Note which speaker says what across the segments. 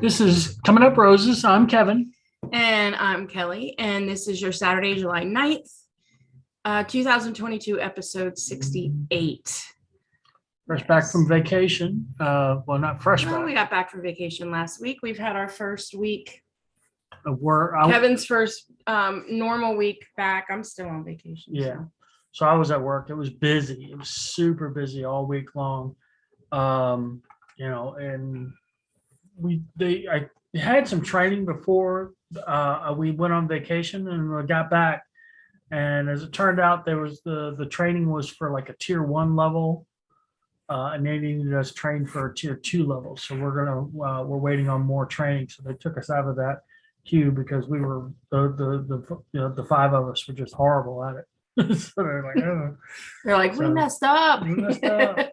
Speaker 1: This is Coming Up Roses. I'm Kevin.
Speaker 2: And I'm Kelly, and this is your Saturday, July 9th, 2022, episode 68.
Speaker 1: Fresh back from vacation. Well, not fresh
Speaker 2: Well,
Speaker 1: back.
Speaker 2: we got back from vacation last week. We've had our first week,
Speaker 1: We're
Speaker 2: Kevin's first normal week back. I'm still on vacation.
Speaker 1: Yeah. So I was at work. It was busy. It was super busy all week long. And I had some training before we went on vacation, and we got back. And as it turned out, there was the training was for like a tier 1 level, and they needed us trained for a tier 2 level. So we're waiting on more training. So they took us out of that queue because we were the five of us were just horrible at it. So they're like, oh.
Speaker 2: They're like, we messed up.
Speaker 1: We messed up.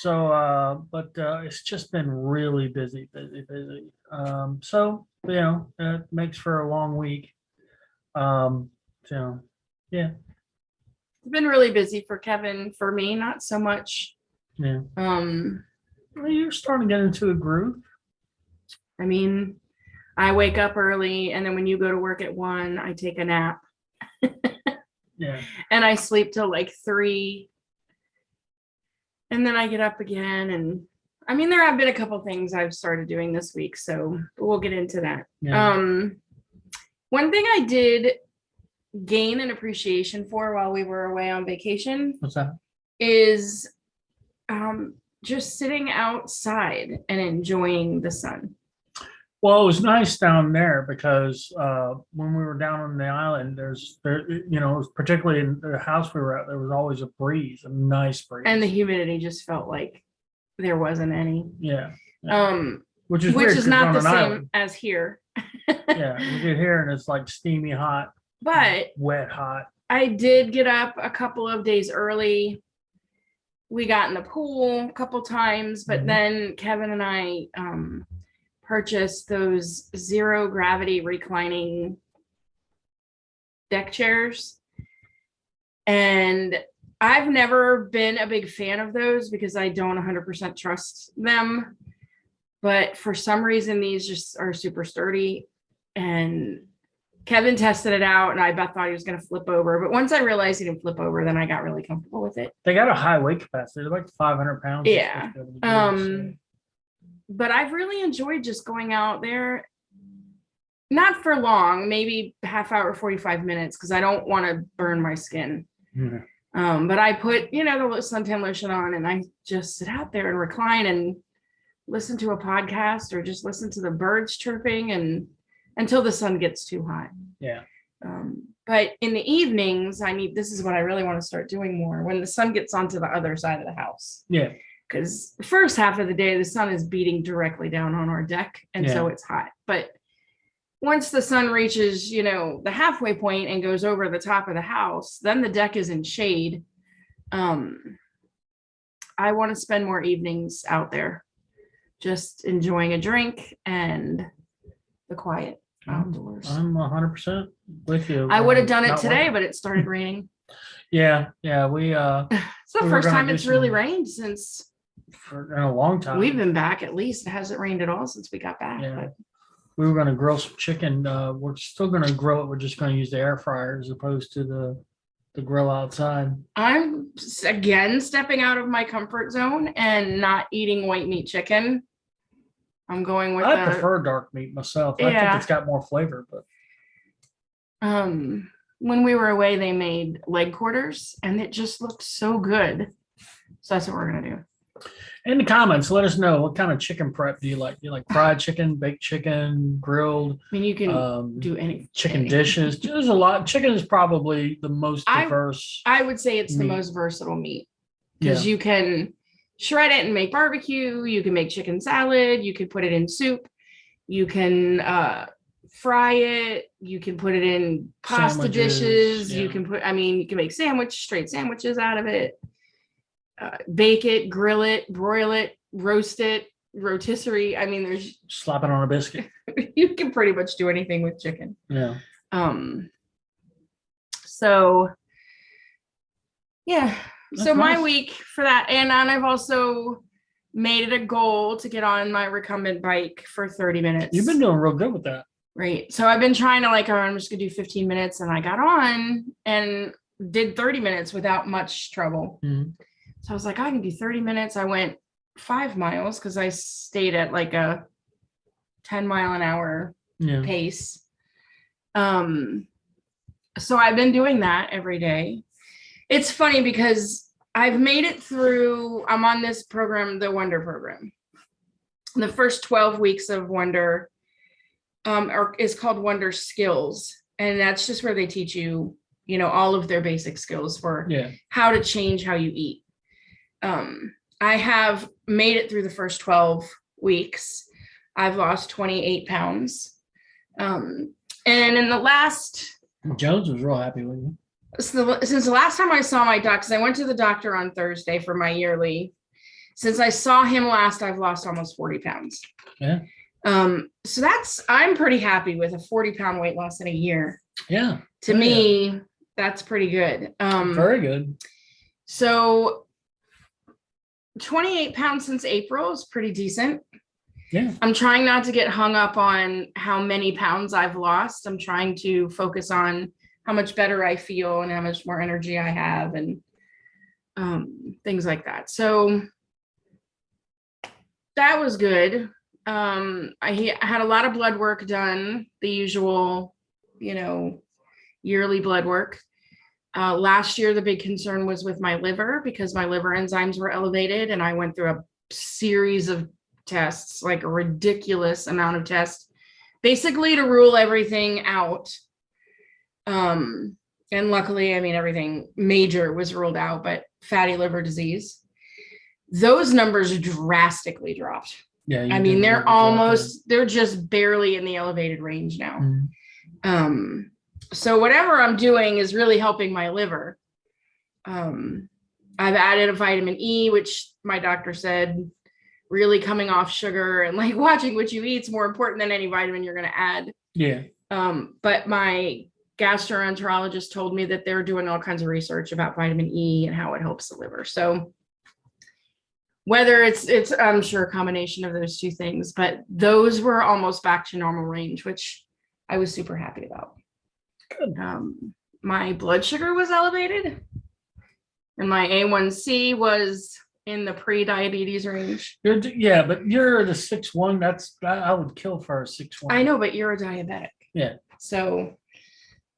Speaker 1: So, but it's just been really busy. So, it makes for a long week. So, yeah.
Speaker 2: It's been really busy for Kevin. For me, not so much.
Speaker 1: Yeah. Well, you're starting to get into a groove.
Speaker 2: I mean, I wake up early, and then when you go to work at 1, I take a nap.
Speaker 1: Yeah.
Speaker 2: And I sleep till like 3. And then I get up again. And I mean, there have been a couple things I've started doing this week, so we'll get into that.
Speaker 1: Yeah.
Speaker 2: One thing I did gain an appreciation for while we were away on vacation
Speaker 1: What's that?
Speaker 2: is just sitting outside and enjoying the sun.
Speaker 1: Well, it was nice down there because when we were down on the island, particularly in the house we were at, there was always a breeze, a nice breeze.
Speaker 2: And the humidity just felt like there wasn't any.
Speaker 1: Yeah.
Speaker 2: Which
Speaker 1: is weird,
Speaker 2: is not the same
Speaker 1: island.
Speaker 2: as here.
Speaker 1: Yeah, you get here and it's like steamy hot,
Speaker 2: but
Speaker 1: wet hot.
Speaker 2: I did get up a couple of days early. We got in the pool a couple times, but then Kevin and I purchased those zero gravity reclining deck chairs. And I've never been a big fan of those because I don't 100% trust them. But for some reason, these just are super sturdy. And Kevin tested it out, and I thought he was going to flip over. But once I realized he didn't flip over, then I got really comfortable with it.
Speaker 1: They got a high weight capacity. They're like 500 pounds.
Speaker 2: Yeah. But I've really enjoyed just going out there, not for long, maybe half hour, 45 minutes, because I don't want to burn my skin.
Speaker 1: Yeah.
Speaker 2: But I put, the suntan lotion on, and I just sit out there and recline and listen to a podcast or just listen to the birds chirping and until the sun gets too hot.
Speaker 1: Yeah.
Speaker 2: But in the evenings, this is what I really want to start doing more when the sun gets onto the other side of the house.
Speaker 1: Yeah.
Speaker 2: Because the first half of the day, the sun is beating directly down on our deck. And so it's hot. But once the sun reaches, the halfway point and goes over the top of the house, then the deck is in shade. I want to spend more evenings out there, just enjoying a drink and the quiet outdoors.
Speaker 1: I'm 100% with you.
Speaker 2: I would have done it today, but it started raining.
Speaker 1: Yeah.
Speaker 2: It's the first time it's really rained since
Speaker 1: in a long time.
Speaker 2: We've been back at least. It hasn't rained at all since we got back.
Speaker 1: Yeah.
Speaker 2: But
Speaker 1: we were going to grill some chicken. We're still going to grill it. We're just going to use the air fryer as opposed to the grill outside.
Speaker 2: I'm again stepping out of my comfort zone and not eating white meat chicken. I'm going with
Speaker 1: I prefer dark meat myself. I think it's got more flavor, but
Speaker 2: when we were away, they made leg quarters and it just looked so good. So that's what we're gonna do.
Speaker 1: In the comments, let us know what kind of chicken prep do you like? Do you like fried chicken, baked chicken, grilled?
Speaker 2: I mean, you can do anything.
Speaker 1: Chicken dishes. There's a lot. Chicken is probably the most diverse.
Speaker 2: I would say it's the most versatile meat because you can shred it and make barbecue. You can make chicken salad. You can put it in soup. You can fry it. You can put it in pasta dishes. You can you can make straight sandwiches out of it. Bake it, grill it, broil it, roast it, rotisserie. I mean, there's
Speaker 1: slap it on a biscuit.
Speaker 2: You can pretty much do anything with chicken.
Speaker 1: Yeah.
Speaker 2: So yeah. So my week for that, and I've also made it a goal to get on my recumbent bike for 30 minutes.
Speaker 1: You've been doing real good with that.
Speaker 2: Right. So I've been trying to like, oh, I'm just gonna do 15 minutes, and I got on and did 30 minutes without much trouble.
Speaker 1: Mhm.
Speaker 2: So I was like, I can do 30 minutes. I went 5 miles because I stayed at like a 10-mile-an-hour
Speaker 1: Yeah.
Speaker 2: pace. So I've been doing that every day. It's funny because I've made it through, I'm on this program, the Wonder program. The first 12 weeks of Wonder is called Wonder Skills. And that's just where they teach you, you know, all of their basic skills for how to change how you eat. I have made it through the first 12 weeks. I've lost 28 pounds. And in the last...
Speaker 1: Jones was real happy with you.
Speaker 2: Since the last time I saw my doc, because I went to the doctor on Thursday for my yearly. Since I saw him last, I've lost almost 40 pounds.
Speaker 1: Yeah.
Speaker 2: So I'm pretty happy with a 40-pound weight loss in a year.
Speaker 1: Yeah.
Speaker 2: To me, that's pretty good.
Speaker 1: Very good.
Speaker 2: So 28 pounds since April is pretty decent.
Speaker 1: Yeah.
Speaker 2: I'm trying not to get hung up on how many pounds I've lost. I'm trying to focus on how much better I feel and how much more energy I have and things like that. So that was good. I had a lot of blood work done, the usual, you know, yearly blood work. Last year, the big concern was with my liver because my liver enzymes were elevated, and I went through a series of tests, like a ridiculous amount of tests, basically to rule everything out. And luckily, I mean, everything major was ruled out, but fatty liver disease, those numbers drastically dropped.
Speaker 1: Yeah.
Speaker 2: I mean, they're just barely in the elevated range now. Mm-hmm. So whatever I'm doing is really helping my liver. I've added a vitamin E, which my doctor said really coming off sugar and like watching what you eat is more important than any vitamin you're going to add. Yeah. But my gastroenterologist told me that they're doing all kinds of research about vitamin E and how it helps the liver. So whether it's I'm sure a combination of those two things, but those were almost back to normal range, which I was super happy about. Good. My blood sugar was elevated and my A1C was in the pre-diabetes range.
Speaker 1: Yeah, but you're the 6'1". I would kill for a 6'1".
Speaker 2: I know, but you're a diabetic.
Speaker 1: Yeah.
Speaker 2: So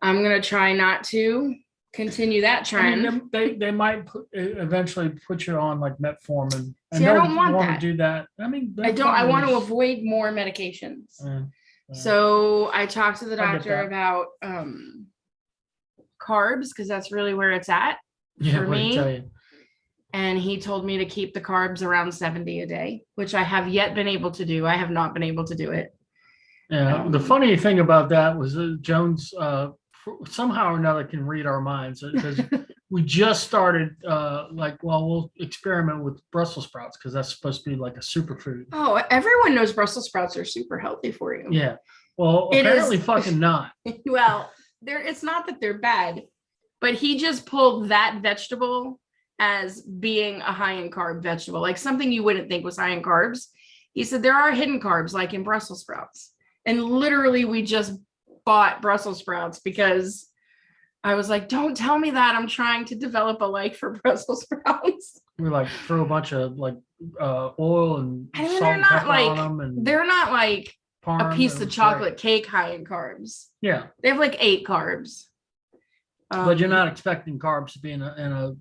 Speaker 2: I'm gonna try not to continue that trend.
Speaker 1: I mean, they might eventually put you on like metformin.
Speaker 2: See, I don't want that.
Speaker 1: To do that. I mean,
Speaker 2: I don't. I want to avoid more medications. So I talked to the doctor about carbs because that's really where it's at for me. And he told me to keep the carbs around 70 a day, which I have yet been able to do. I have not been able to do it.
Speaker 1: Yeah. The funny thing about that was Jones somehow or another can read our minds because we just started we'll experiment with Brussels sprouts because that's supposed to be like a superfood.
Speaker 2: Oh, everyone knows Brussels sprouts are super healthy for you.
Speaker 1: Yeah. Well, apparently fucking not.
Speaker 2: Well, it's not that they're bad, but he just pulled that vegetable as being a high in carb vegetable, like something you wouldn't think was high in carbs. He said there are hidden carbs like in Brussels sprouts. And literally we just bought Brussels sprouts because I was like, don't tell me that. I'm trying to develop a like for Brussels sprouts.
Speaker 1: We like threw a bunch of like oil and salt
Speaker 2: they're
Speaker 1: and
Speaker 2: not
Speaker 1: pepper
Speaker 2: like
Speaker 1: on them, and
Speaker 2: they're not like a piece of chocolate cake high in carbs.
Speaker 1: Yeah,
Speaker 2: they have like 8 carbs.
Speaker 1: But you're not expecting carbs to be in a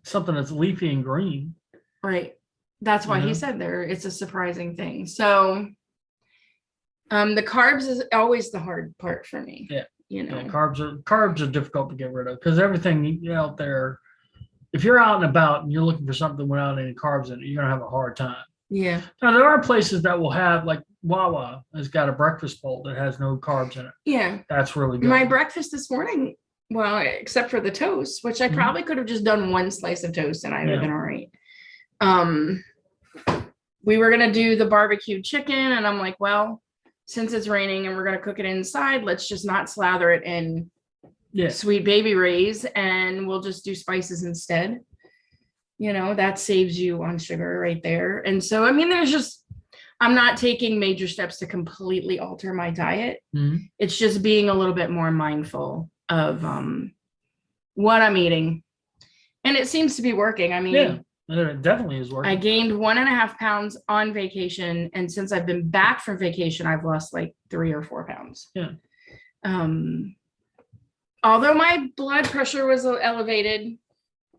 Speaker 1: something that's leafy and green,
Speaker 2: right? That's why he said it's a surprising thing. So the carbs is always the hard part for me.
Speaker 1: Yeah.
Speaker 2: You know,
Speaker 1: carbs are difficult to get rid of because everything out there, if you're out and about and you're looking for something without any carbs in it, you're gonna have a hard time.
Speaker 2: Yeah.
Speaker 1: Now there are places that will have, like Wawa has got a breakfast bowl that has no carbs in it.
Speaker 2: Yeah.
Speaker 1: That's really good.
Speaker 2: My breakfast this morning, well, except for the toast, which I probably could have just done one slice of toast and I would have been all right. We were gonna do the barbecued chicken, and I'm like, well, since it's raining and we're gonna cook it inside, let's just not slather it in Sweet Baby Ray's, and we'll just do spices instead. That saves you on sugar right there. And so, I mean, I'm not taking major steps to completely alter my diet.
Speaker 1: Mhm.
Speaker 2: It's just being a little bit more mindful of what I'm eating. And it seems to be working. I mean,
Speaker 1: Yeah, it definitely is
Speaker 2: I
Speaker 1: working.
Speaker 2: gained 1.5 pounds on vacation. And since I've been back from vacation, I've lost like 3 or 4 pounds.
Speaker 1: Yeah.
Speaker 2: Although my blood pressure was elevated.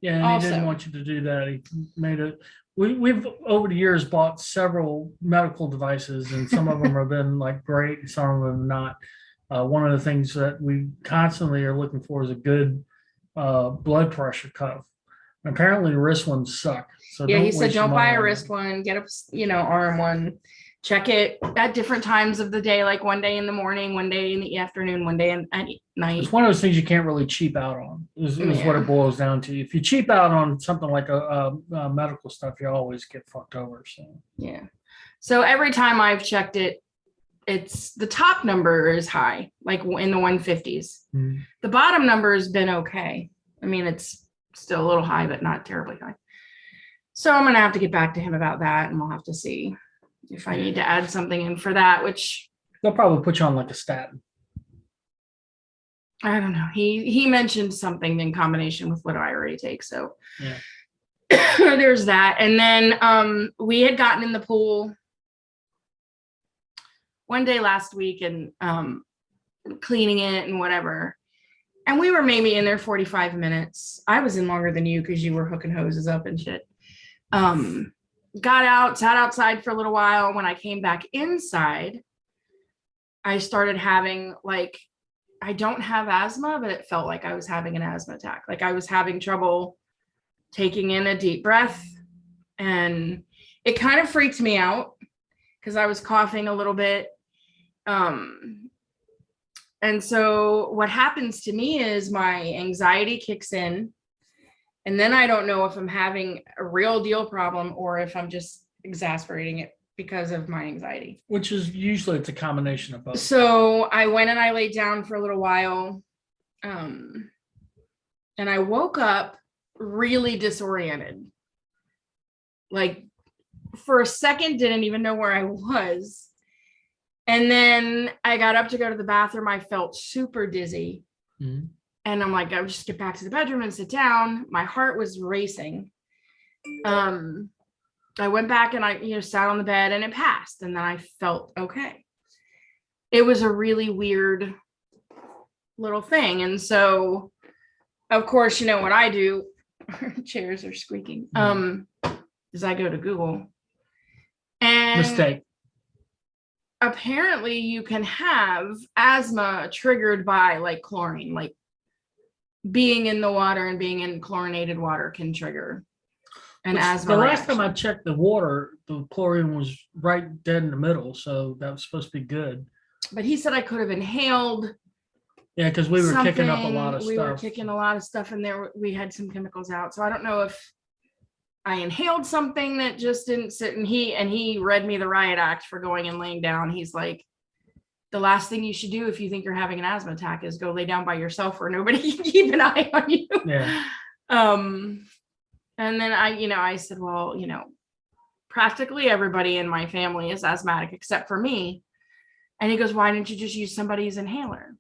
Speaker 1: Yeah, and he didn't
Speaker 2: Also.
Speaker 1: want you to do that. He made it. We've over the years bought several medical devices, and some of them have been like great, some of them not. One of the things that we constantly are looking for is a good blood pressure cuff. And apparently, the wrist ones suck. So
Speaker 2: Yeah, he
Speaker 1: don't
Speaker 2: said,
Speaker 1: waste your
Speaker 2: don't buy
Speaker 1: money
Speaker 2: a
Speaker 1: on
Speaker 2: wrist
Speaker 1: it.
Speaker 2: one, get a, arm one. Check it at different times of the day, like one day in the morning, one day in the afternoon, one day at night.
Speaker 1: It's one of those things you can't really cheap out on. Is what
Speaker 2: Yeah.
Speaker 1: it boils down to. If you cheap out on something like a medical stuff, you always get fucked over. So
Speaker 2: Yeah. So every time I've checked it, it's the top number is high, like in the 150s.
Speaker 1: Mhm.
Speaker 2: The bottom number has been okay. I mean, it's still a little high, but not terribly high. So I'm gonna have to get back to him about that, and we'll have to see if I need to add something in for that, which
Speaker 1: they'll probably put you on like a statin.
Speaker 2: I don't know. He mentioned something in combination with what I already take. So
Speaker 1: Yeah.
Speaker 2: there's that. And then we had gotten in the pool one day last week and cleaning it and whatever. And we were maybe in there 45 minutes. I was in longer than you because you were hooking hoses up and shit. Got out, sat outside for a little while. When I came back inside, I started having like, I don't have asthma, but it felt like I was having an asthma attack. Like I was having trouble taking in a deep breath. And it kind of freaked me out because I was coughing a little bit. And so what happens to me is my anxiety kicks in. And then I don't know if I'm having a real deal problem or if I'm just exasperating it because of my anxiety.
Speaker 1: Which is usually it's a combination of both.
Speaker 2: So I went and I laid down for a little while. And I woke up really disoriented. Like for a second, didn't even know where I was. And then I got up to go to the bathroom. I felt super dizzy.
Speaker 1: Mhm.
Speaker 2: And I'm like, I'll just get back to the bedroom and sit down. My heart was racing. I went back and I, sat on the bed and it passed. And then I felt okay. It was a really weird little thing. And so, of course, what I do, chairs are squeaking, is I go to Google. And
Speaker 1: Mistake.
Speaker 2: Apparently you can have asthma triggered by like chlorine, like being in the water and being in chlorinated water can trigger an asthma
Speaker 1: The last
Speaker 2: reaction.
Speaker 1: time I checked the water, the chlorine was right dead in the middle. So that was supposed to be good.
Speaker 2: But he said I could have inhaled.
Speaker 1: Yeah, because we were kicking up a
Speaker 2: something.
Speaker 1: lot of
Speaker 2: We
Speaker 1: stuff.
Speaker 2: were kicking a lot of stuff in there. We had some chemicals out. So I don't know if I inhaled something that just didn't sit. And he read me the riot act for going and laying down. He's like, the last thing you should do if you think you're having an asthma attack is go lay down by yourself where nobody can keep an eye on you.
Speaker 1: Yeah.
Speaker 2: And then I said, well, practically everybody in my family is asthmatic except for me. And he goes, why didn't you just use somebody's inhaler?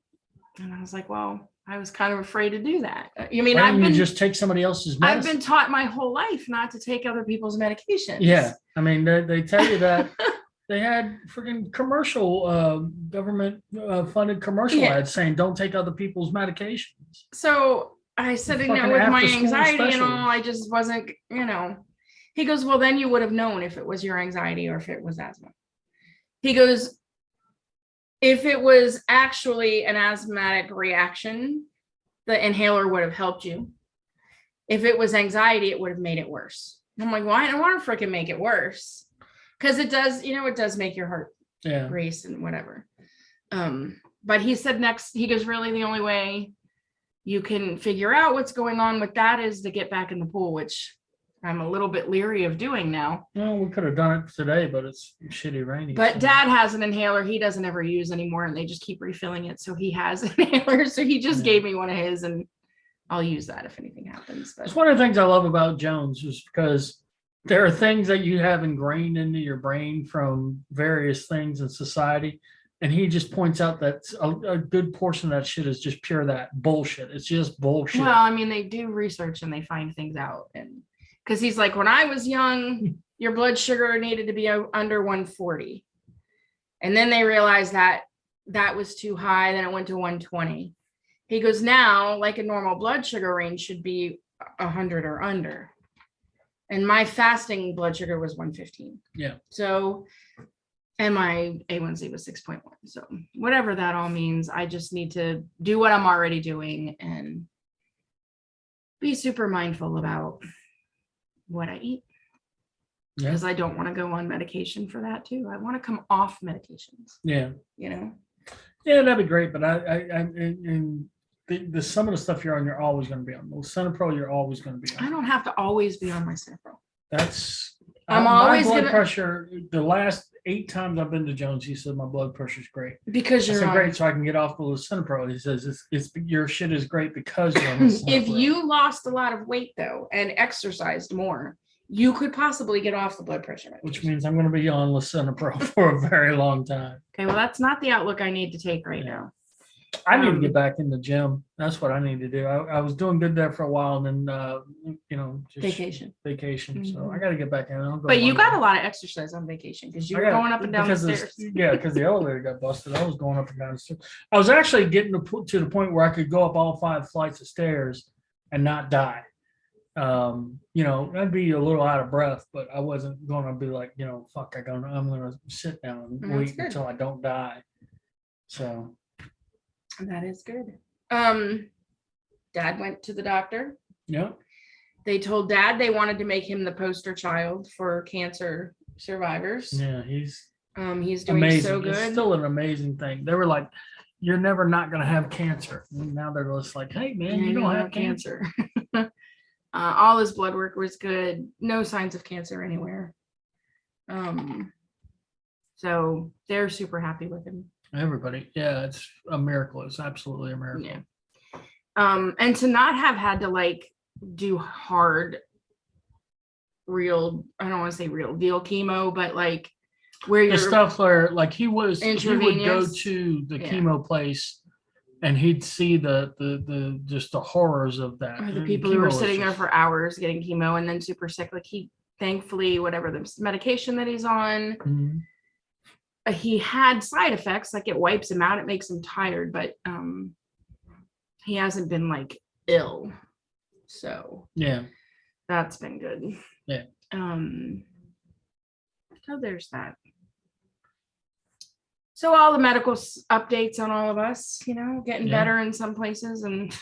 Speaker 2: And I was like, well, I was kind of afraid to do that.
Speaker 1: Why didn't you just take somebody else's medicine?
Speaker 2: I've been taught my whole life not to take other people's medications.
Speaker 1: Yeah. I mean, they tell you that they had freaking commercial, government funded commercial ads saying, don't take other people's medications.
Speaker 2: So I said, with my anxiety and all, I just wasn't, he goes, well, then you would have known if it was your anxiety or if it was asthma. He goes, if it was actually an asthmatic reaction, the inhaler would have helped you. If it was anxiety, it would have made it worse. And I'm like, well, I don't want to freaking make it worse. Because it does, it does make your heart race and whatever. But he said he goes, really the only way you can figure out what's going on with that is to get back in the pool, which I'm a little bit leery of doing now.
Speaker 1: Well, we could have done it today, but it's shitty rainy.
Speaker 2: But Dad has an inhaler he doesn't ever use anymore, and they just keep refilling it. So he has an inhaler. So he just gave me one of his, and I'll use that if anything happens.
Speaker 1: It's
Speaker 2: But
Speaker 1: one of the things I love about Jones is because there are things that you have ingrained into your brain from various things in society. And he just points out that a good portion of that shit is just pure that bullshit. It's just bullshit.
Speaker 2: well, I mean, they do research and they find things out, and because he's like, when I was young, your blood sugar needed to be under 140, and then they realized that that was too high. Then it went to 120. He goes, now, like a normal blood sugar range should be 100 or under. And my fasting blood sugar was 115.
Speaker 1: Yeah.
Speaker 2: So, and my A1C was 6.1. So whatever that all means, I just need to do what I'm already doing and be super mindful about what I eat.
Speaker 1: Yeah.
Speaker 2: Because I don't want to go on medication for that too. I want to come off medications.
Speaker 1: Yeah.
Speaker 2: You know?
Speaker 1: Yeah, that'd be great. But the some of the stuff you're on, you're always going to be on. Well, Centipro, you're always going to be on.
Speaker 2: I don't have to always be on my Centipro.
Speaker 1: That's
Speaker 2: I'm always
Speaker 1: my blood
Speaker 2: gonna-
Speaker 1: pressure. The last 8 times I've been to Jones, he said my blood pressure's great.
Speaker 2: Because
Speaker 1: I
Speaker 2: you're
Speaker 1: said
Speaker 2: on.
Speaker 1: great, so I can get off the Lisinopril. He says it's your shit is great because you're on Lisinopril.
Speaker 2: If you lost a lot of weight though and exercised more, you could possibly get off the blood pressure medication.
Speaker 1: Which means I'm going to be on Lisinopril for a very long time.
Speaker 2: Okay, well, that's not the outlook I need to take right
Speaker 1: Yeah.
Speaker 2: now.
Speaker 1: I need to get back in the gym. That's what I need to do. I was doing good there for a while, and then just
Speaker 2: Vacation.
Speaker 1: So I got to get back in. I'll go
Speaker 2: But you
Speaker 1: one
Speaker 2: got
Speaker 1: day.
Speaker 2: a lot of exercise on vacation because you
Speaker 1: I
Speaker 2: were
Speaker 1: got-
Speaker 2: going up and down the
Speaker 1: because
Speaker 2: stairs.
Speaker 1: because the elevator got busted. I was going up and down the stairs. I was actually getting to the point where I could go up all 5 flights of stairs and not die. I'd be a little out of breath, but I wasn't going to be like, fuck, I'm going to sit down and
Speaker 2: That's
Speaker 1: wait
Speaker 2: good.
Speaker 1: until I don't die. So
Speaker 2: That is good. Dad went to the doctor.
Speaker 1: yeah,
Speaker 2: They told Dad they wanted to make him the poster child for cancer survivors.
Speaker 1: yeah, he's
Speaker 2: He's doing
Speaker 1: amazing.
Speaker 2: so
Speaker 1: It's
Speaker 2: good.
Speaker 1: still an amazing thing. They were like, "You're never not going to have cancer." And now they're just like, "Hey, man, you don't have cancer."
Speaker 2: All his blood work was good. No signs of cancer anywhere. So they're super happy with him.
Speaker 1: Everybody, yeah, it's a miracle. It's absolutely a miracle.
Speaker 2: Yeah. And to not have had to do hard, I don't want to say real deal chemo, but where
Speaker 1: The
Speaker 2: you're
Speaker 1: stuff where he would go
Speaker 2: Intravenous.
Speaker 1: to the
Speaker 2: Yeah.
Speaker 1: chemo place and he'd see the just the horrors of that.
Speaker 2: or the
Speaker 1: And
Speaker 2: people who
Speaker 1: chemo
Speaker 2: were
Speaker 1: was
Speaker 2: sitting there
Speaker 1: just-
Speaker 2: for hours getting chemo and then super sick. He thankfully, whatever the medication that he's on,
Speaker 1: Mhm.
Speaker 2: he had side effects, it wipes him out, it makes him tired, but he hasn't been ill. So
Speaker 1: Yeah.
Speaker 2: that's been good.
Speaker 1: Yeah.
Speaker 2: So there's that. So all the medical updates on all of us, getting
Speaker 1: Yeah.
Speaker 2: better in some places, and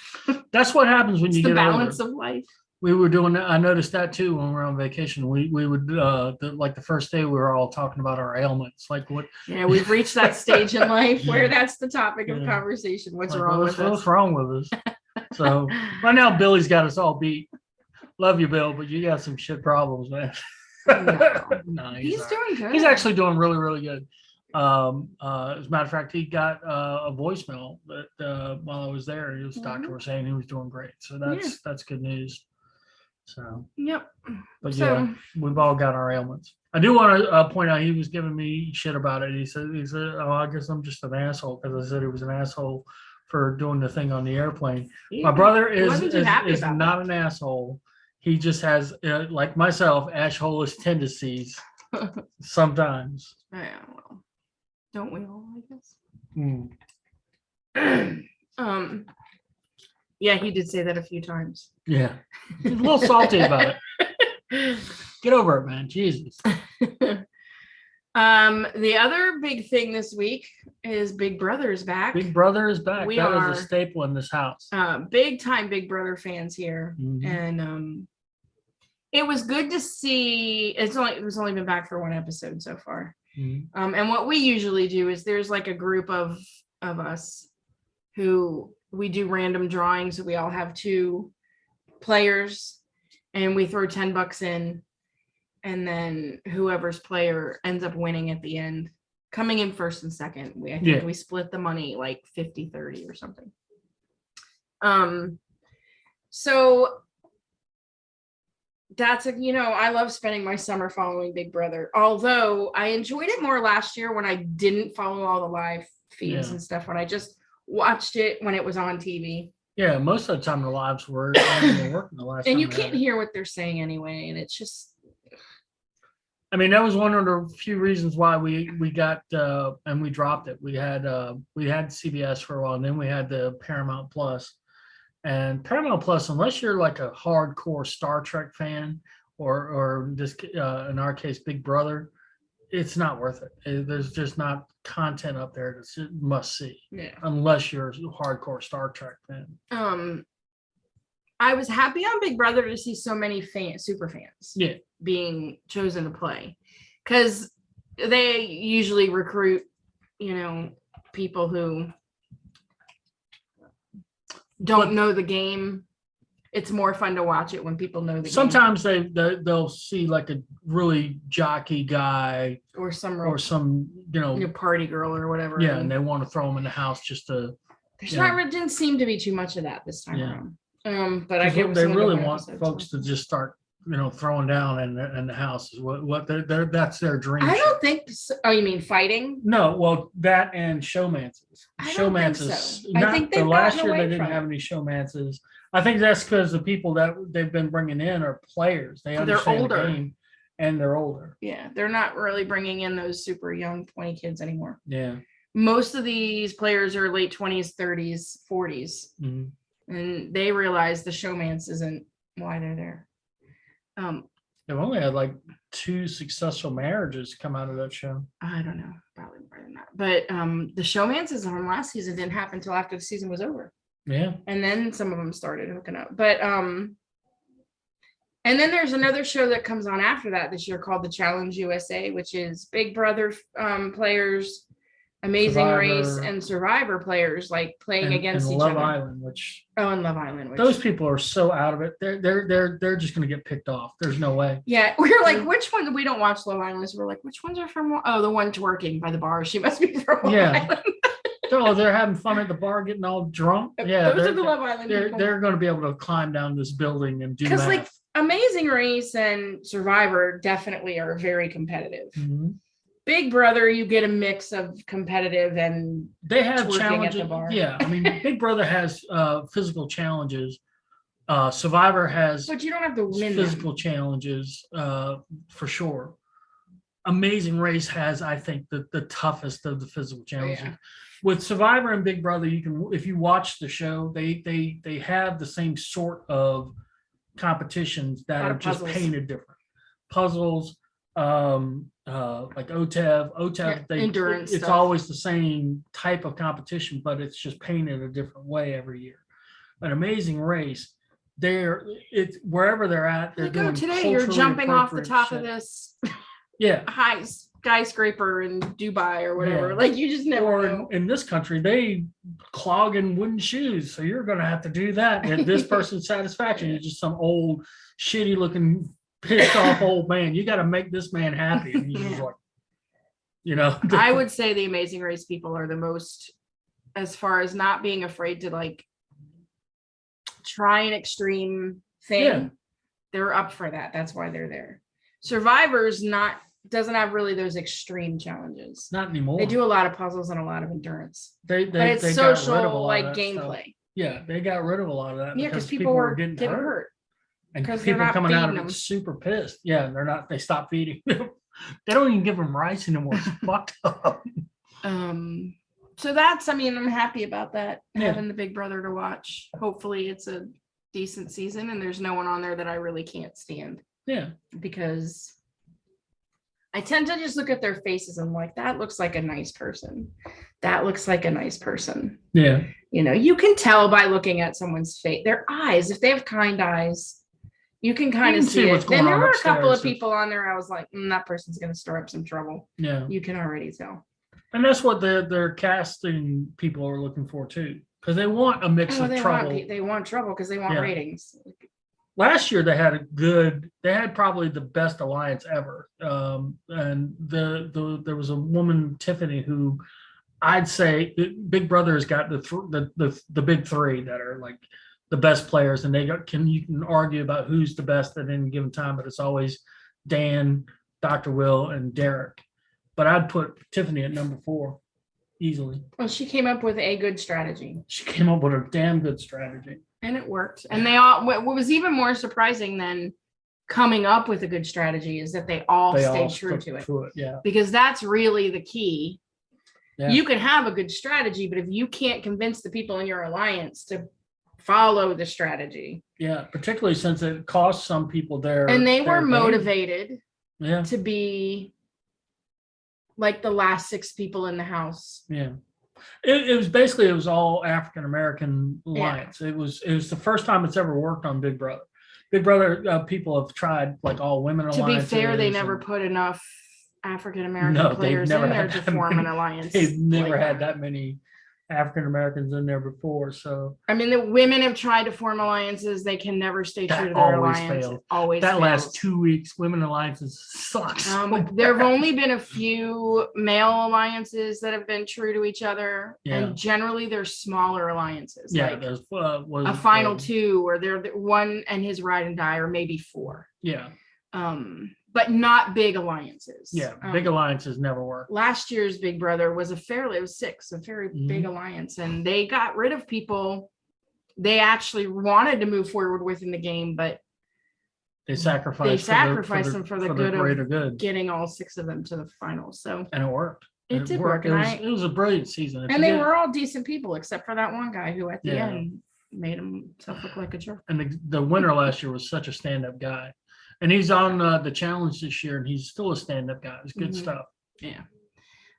Speaker 1: That's what happens when
Speaker 2: it's
Speaker 1: you
Speaker 2: the
Speaker 1: get
Speaker 2: balance
Speaker 1: older.
Speaker 2: of life.
Speaker 1: We were doing that. I noticed that too when we were on vacation. We would the first day we were all talking about our ailments, like what
Speaker 2: Yeah, we've reached that stage in life where
Speaker 1: Yeah.
Speaker 2: that's the topic of
Speaker 1: Yeah.
Speaker 2: conversation. What's
Speaker 1: like,
Speaker 2: wrong with
Speaker 1: what's
Speaker 2: us?
Speaker 1: wrong with us. So right now Billy's got us all beat. Love you, Bill, but you got some shit problems, man.
Speaker 2: No.
Speaker 1: No,
Speaker 2: He's
Speaker 1: all right.
Speaker 2: doing good.
Speaker 1: He's actually doing really, really good. As a matter of fact, he got a voicemail that while I was there, his doctor was saying he was doing great. So that's good news. So,
Speaker 2: Yep.
Speaker 1: but
Speaker 2: So-
Speaker 1: yeah, we've all got our ailments. I do want to point out he was giving me shit about it. He said, "Oh, I guess I'm just an asshole because I said he was an asshole for doing the thing on the airplane." My brother
Speaker 2: He
Speaker 1: is
Speaker 2: wasn't too happy
Speaker 1: is
Speaker 2: about
Speaker 1: not an asshole. He just has, like myself, assholish tendencies sometimes.
Speaker 2: Yeah, well, don't we all, I guess?
Speaker 1: Mm.
Speaker 2: Yeah, he did say that a few times.
Speaker 1: Yeah, he's a little salty about it. Get over it, man. Jesus.
Speaker 2: The other big thing this week is Big Brother is back.
Speaker 1: Big Brother is back.
Speaker 2: We
Speaker 1: That
Speaker 2: are-
Speaker 1: is a staple in this house.
Speaker 2: Big time Big Brother fans here.
Speaker 1: Mhm.
Speaker 2: And it was good to see. It was only been back for one episode so far.
Speaker 1: Mhm.
Speaker 2: And what we usually do is there's a group of us who we do random drawings. So we all have 2 players and we throw $10 in, and then whoever's player ends up winning at the end, coming in first and second. I think we split the money 50-30 or something. So that's I love spending my summer following Big Brother. Although I enjoyed it more last year when I didn't follow all the live feeds and stuff, when I just watched it when it was on TV.
Speaker 1: Yeah, most of the time the lives were working the last
Speaker 2: and
Speaker 1: time
Speaker 2: you
Speaker 1: they
Speaker 2: can't
Speaker 1: had it.
Speaker 2: hear what they're saying anyway, and it's just
Speaker 1: I mean, that was one of the few reasons why we got and we dropped it. We had CBS for a while, and then we had the Paramount Plus. And Paramount Plus, unless you're like a hardcore Star Trek fan, or this in our case, Big Brother, it's not worth it. There's just not content up there that's a must see.
Speaker 2: Yeah.
Speaker 1: Unless you're a hardcore Star Trek fan.
Speaker 2: I was happy on Big Brother to see so many super fans being chosen to play, because they usually recruit, people who don't know the game. It's more fun to watch it when people know the game.
Speaker 1: Sometimes they'll see like a really jockey guy
Speaker 2: or some party girl or whatever.
Speaker 1: Yeah, and they want to throw them in the house just to.
Speaker 2: Didn't seem to be too much of that this time around. But I get
Speaker 1: they really want folks to just start throwing down in the house is what that's their dream.
Speaker 2: I don't think so. Oh, you mean fighting?
Speaker 1: No, well, that and showmances.
Speaker 2: Showmances. I think
Speaker 1: the last year they didn't have any showmances. I think that's because the people that they've been bringing in are players. They understand the game, and they're older.
Speaker 2: Yeah, they're not really bringing in those super young 20 kids anymore.
Speaker 1: Yeah,
Speaker 2: most of these players are late 20s, 30s, 40s, and they realize the showmance isn't why they're there.
Speaker 1: They've only had like 2 successful marriages come out of that show.
Speaker 2: I don't know, probably more than that. But the showmances from last season didn't happen until after the season was over.
Speaker 1: Yeah.
Speaker 2: And then some of them started hooking up. But and then there's another show that comes on after that this year called The Challenge USA, which is Big Brother players, Amazing Race, and Survivor players, like playing against each other.
Speaker 1: Love Island,
Speaker 2: and Love Island.
Speaker 1: Those people are so out of it. They're just going to get picked off. There's no way.
Speaker 2: Yeah, we're like, which one? We don't watch Love Island, so we're like, which ones are from? Oh, the one twerking by the bar. She must be from Love Island.
Speaker 1: They're having fun at the bar, getting all drunk. Yeah,
Speaker 2: those are the Love Island people.
Speaker 1: They're going to be able to climb down this building and do math.
Speaker 2: Like Amazing Race and Survivor definitely are very competitive. Big Brother, you get a mix of competitive and
Speaker 1: they have challenges at the bar. Yeah, I mean, Big Brother has physical challenges. Survivor has,
Speaker 2: but you don't have to win
Speaker 1: physical challenges for sure. Amazing Race has, I think, the toughest of the physical challenges. Yeah. With Survivor and Big Brother, you can, if you watch the show, they have the same sort of competitions that are just painted different. Puzzles, like OTEV,
Speaker 2: endurance.
Speaker 1: It's always the same type of competition, but it's just painted a different way every year. An Amazing Race, wherever they're at, they're doing
Speaker 2: today. You're jumping off the top of this. High skyscraper in Dubai or whatever. Yeah. Like you just never know.
Speaker 1: In this country, they clog in wooden shoes, so you're going to have to do that. And this person's satisfaction is just some old, shitty looking, pissed off old man. You got to make this man happy. And he's just like,
Speaker 2: I would say the Amazing Race people are the most, as far as not being afraid to like try an extreme thing. Yeah. They're up for that. That's why they're there. Survivor's doesn't have really those extreme challenges.
Speaker 1: Not anymore.
Speaker 2: They do a lot of puzzles and a lot of endurance.
Speaker 1: But it's
Speaker 2: social, like gameplay.
Speaker 1: Stuff. Yeah, they got rid of a lot of that.
Speaker 2: Yeah, because people were getting hurt.
Speaker 1: And people coming out of it super pissed. Yeah, they're not. They stopped feeding them. They don't even give them rice anymore. It's fucked up.
Speaker 2: So that's. I mean, I'm happy about that. Having the Big Brother to watch. Hopefully, it's a decent season, and there's no one on there that I really can't stand.
Speaker 1: Yeah,
Speaker 2: because I tend to just look at their faces and like, that looks like a nice person. That looks like a nice person.
Speaker 1: Yeah.
Speaker 2: You can tell by looking at someone's face, their eyes, if they have kind eyes, you can kind of see it. Then there were a couple of people on there. I was like, that person's going to stir up some trouble.
Speaker 1: Yeah.
Speaker 2: You can already tell.
Speaker 1: And that's what their casting people are looking for too. Because they want a mix of trouble.
Speaker 2: They want trouble because they want ratings.
Speaker 1: Last year they had probably the best alliance ever. And there was a woman, Tiffany, who I'd say Big Brother has got the big three that are like the best players, and you can argue about who's the best at any given time, but it's always Dan, Dr. Will, and Derek. But I'd put Tiffany at number 4 easily.
Speaker 2: Well, she came up with a good strategy.
Speaker 1: She came up with a damn good strategy.
Speaker 2: And it worked. And they all, what was even more surprising than coming up with a good strategy is that they all stayed true to it.
Speaker 1: Yeah.
Speaker 2: Because that's really the key.
Speaker 1: Yeah.
Speaker 2: You can have a good strategy, but if you can't convince the people in your alliance to follow the strategy.
Speaker 1: Yeah, particularly since it cost some people
Speaker 2: and they were motivated
Speaker 1: yeah.
Speaker 2: to be like the last 6 people in the house.
Speaker 1: Yeah. It was all African American alliance. Yeah. It was the first time it's ever worked on Big Brother. Big Brother people have tried like all women alliances.
Speaker 2: To be fair, they never put enough African American players in there to form an alliance.
Speaker 1: They've never had that many African Americans in there before. So
Speaker 2: I mean, the women have tried to form alliances. They can never stay true to their alliance.
Speaker 1: Failed.
Speaker 2: Always
Speaker 1: that
Speaker 2: fails.
Speaker 1: last 2 weeks, women alliances sucks.
Speaker 2: There have only been a few male alliances that have been true to each other, and generally they're smaller alliances.
Speaker 1: Yeah,
Speaker 2: like
Speaker 1: there's
Speaker 2: a final 2, or they're one and his ride and die, or maybe 4.
Speaker 1: Yeah.
Speaker 2: But not big alliances.
Speaker 1: Yeah, big alliances never work.
Speaker 2: Last year's Big Brother was it was 6, a very big alliance, and they got rid of people they actually wanted to move forward with in the game, but
Speaker 1: they sacrificed
Speaker 2: them for the good. Getting all 6 of them to the finals. So
Speaker 1: and it worked.
Speaker 2: It did work.
Speaker 1: It was a brilliant season.
Speaker 2: And they were all decent people, except for that one guy who at the end made himself look like a jerk.
Speaker 1: And the winner last year was such a stand-up guy. And he's on the challenge this year, and he's still a stand-up guy. It's good stuff.
Speaker 2: Yeah.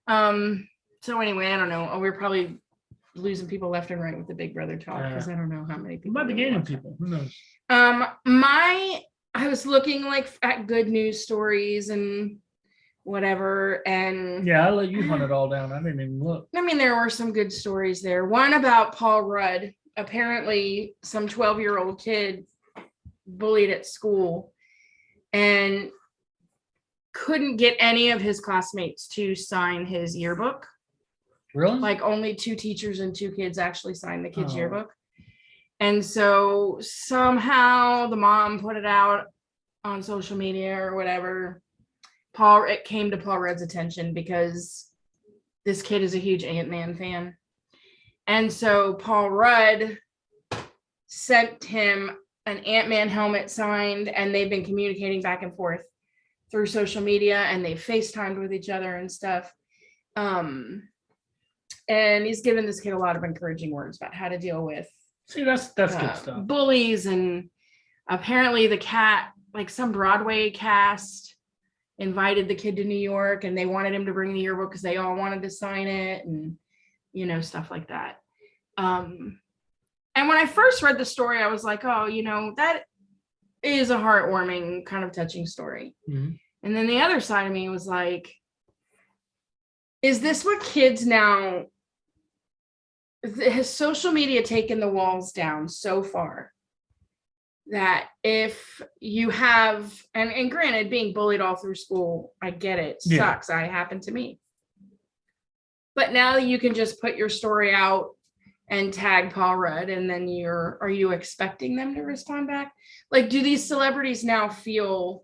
Speaker 2: So anyway, I don't know. We're probably losing people left and right with the Big Brother talk, because I don't know how many people.
Speaker 1: Might be gaining people. Who knows?
Speaker 2: I was looking at good news stories and whatever, and
Speaker 1: I let you hunt it all down. I didn't even look.
Speaker 2: I mean, there were some good stories there. One about Paul Rudd. Apparently, some 12-year-old kid bullied at school and couldn't get any of his classmates to sign his yearbook.
Speaker 1: Really?
Speaker 2: Like only 2 teachers and 2 kids actually signed the kid's yearbook. And so somehow the mom put it out on social media or whatever. It came to Paul Rudd's attention because this kid is a huge Ant-Man fan. And so Paul Rudd sent him an Ant-Man helmet signed, and they've been communicating back and forth through social media, and they've FaceTimed with each other and stuff. And he's given this kid a lot of encouraging words about how to deal with
Speaker 1: that's good stuff.
Speaker 2: Bullies. And apparently some Broadway cast invited the kid to New York, and they wanted him to bring the yearbook because they all wanted to sign it, and stuff like that. And when I first read the story, I was like, oh, that is a heartwarming, kind of touching story.
Speaker 1: Mm-hmm.
Speaker 2: And then the other side of me was like, is this what kids now, has social media taken the walls down so far that if you have, and granted, being bullied all through school, I get it, sucks. It happened to me. But now you can just put your story out and tag Paul Rudd, and then are you expecting them to respond back? Like, do these celebrities now feel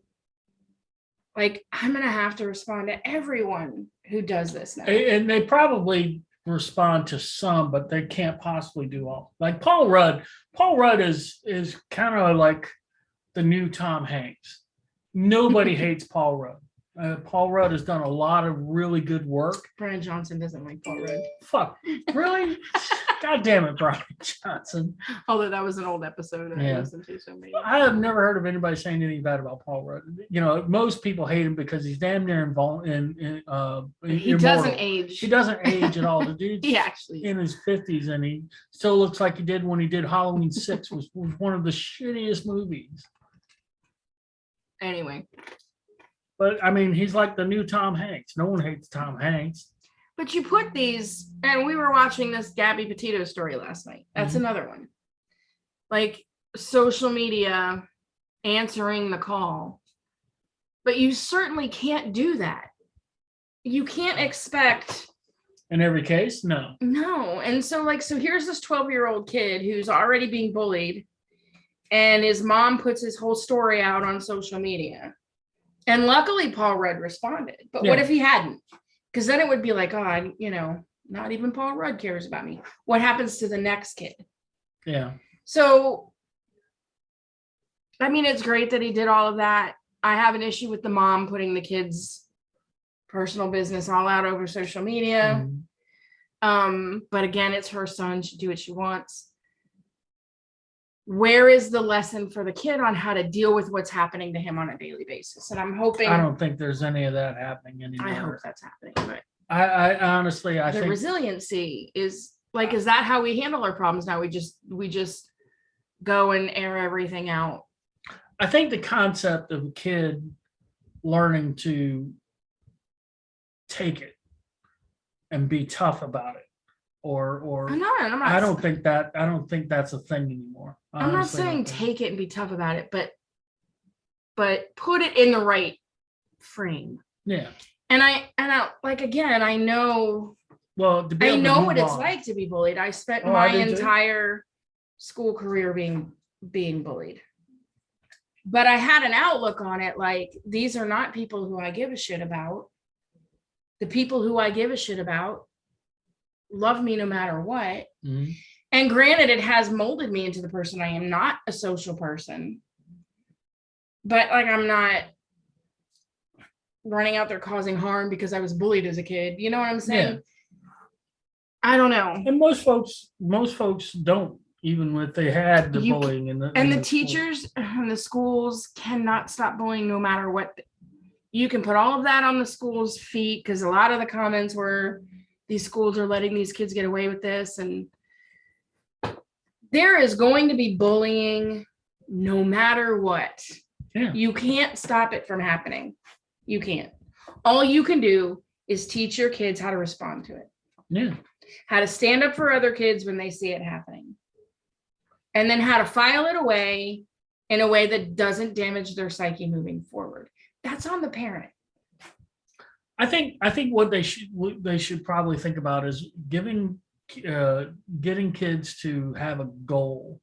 Speaker 2: like I'm going to have to respond to everyone who does this now?
Speaker 1: And they probably respond to some, but they can't possibly do all. Like Paul Rudd is kind of like the new Tom Hanks. Nobody hates Paul Rudd. Paul Rudd has done a lot of really good work.
Speaker 2: Brian Johnson doesn't like Paul Rudd.
Speaker 1: Fuck, really? God damn it, Brian Johnson.
Speaker 2: Although that was an old episode I listened to, so maybe.
Speaker 1: I have never heard of anybody saying anything bad about Paul Rudd. Most people hate him because he's damn near
Speaker 2: he doesn't age.
Speaker 1: He doesn't age at all. The dude's
Speaker 2: he actually
Speaker 1: in his 50s, and he still looks like he did when he did Halloween 6, was one of the shittiest movies.
Speaker 2: Anyway.
Speaker 1: But I mean, he's like the new Tom Hanks. No one hates Tom Hanks.
Speaker 2: But you put these, and we were watching this Gabby Petito story last night. That's another one. Like social media answering the call. But you certainly can't do that. You can't expect
Speaker 1: In every case, no.
Speaker 2: No. And so like, so here's this 12-year-old kid who's already being bullied, and his mom puts his whole story out on social media. And luckily Paul Rudd responded. But what
Speaker 1: Yeah.
Speaker 2: if he hadn't? Because then it would be like, oh, not even Paul Rudd cares about me. What happens to the next kid?
Speaker 1: Yeah.
Speaker 2: So, I mean, it's great that he did all of that. I have an issue with the mom putting the kids' personal business all out over social media. But again, it's her son. She do what she wants. Where is the lesson for the kid on how to deal with what's happening to him on a daily basis? And I'm hoping,
Speaker 1: I don't think there's any of that happening anymore.
Speaker 2: I hope that's happening, but
Speaker 1: I honestly, I
Speaker 2: the
Speaker 1: think
Speaker 2: resiliency is like, is that how we handle our problems now? We just go and air everything out.
Speaker 1: I think the concept of a kid learning to take it and be tough about it, or
Speaker 2: I'm not
Speaker 1: I don't think that's a thing anymore.
Speaker 2: I'm not
Speaker 1: Honestly, I
Speaker 2: saying
Speaker 1: don't think-
Speaker 2: take it and be tough about it, but put it in the right frame.
Speaker 1: Yeah.
Speaker 2: And I like, again, I know
Speaker 1: Well, to be
Speaker 2: I
Speaker 1: able to
Speaker 2: know
Speaker 1: move
Speaker 2: what it's
Speaker 1: on.
Speaker 2: like to be bullied. I spent
Speaker 1: Oh, I
Speaker 2: my
Speaker 1: did too.
Speaker 2: entire school career being bullied. But I had an outlook on it like, these are not people who I give a shit about. The people who I give a shit about love me no matter what.
Speaker 1: Mhm.
Speaker 2: And granted, it has molded me into the person I am. Not a social person, but like, I'm not running out there causing harm because I was bullied as a kid. You know what I'm saying?
Speaker 1: Yeah.
Speaker 2: I don't know.
Speaker 1: And most folks don't, even if they had the
Speaker 2: You-
Speaker 1: bullying in the
Speaker 2: And
Speaker 1: in
Speaker 2: the
Speaker 1: the school.
Speaker 2: teachers and the schools cannot stop bullying no matter what. You can put all of that on the school's feet, because a lot of the comments were, these schools are letting these kids get away with this. And there is going to be bullying no matter what.
Speaker 1: Yeah.
Speaker 2: You can't stop it from happening. You can't. All you can do is teach your kids how to respond to it,
Speaker 1: Yeah.
Speaker 2: how to stand up for other kids when they see it happening, and then how to file it away in a way that doesn't damage their psyche moving forward. That's on the parent.
Speaker 1: I think what they should probably think about is getting kids to have a goal,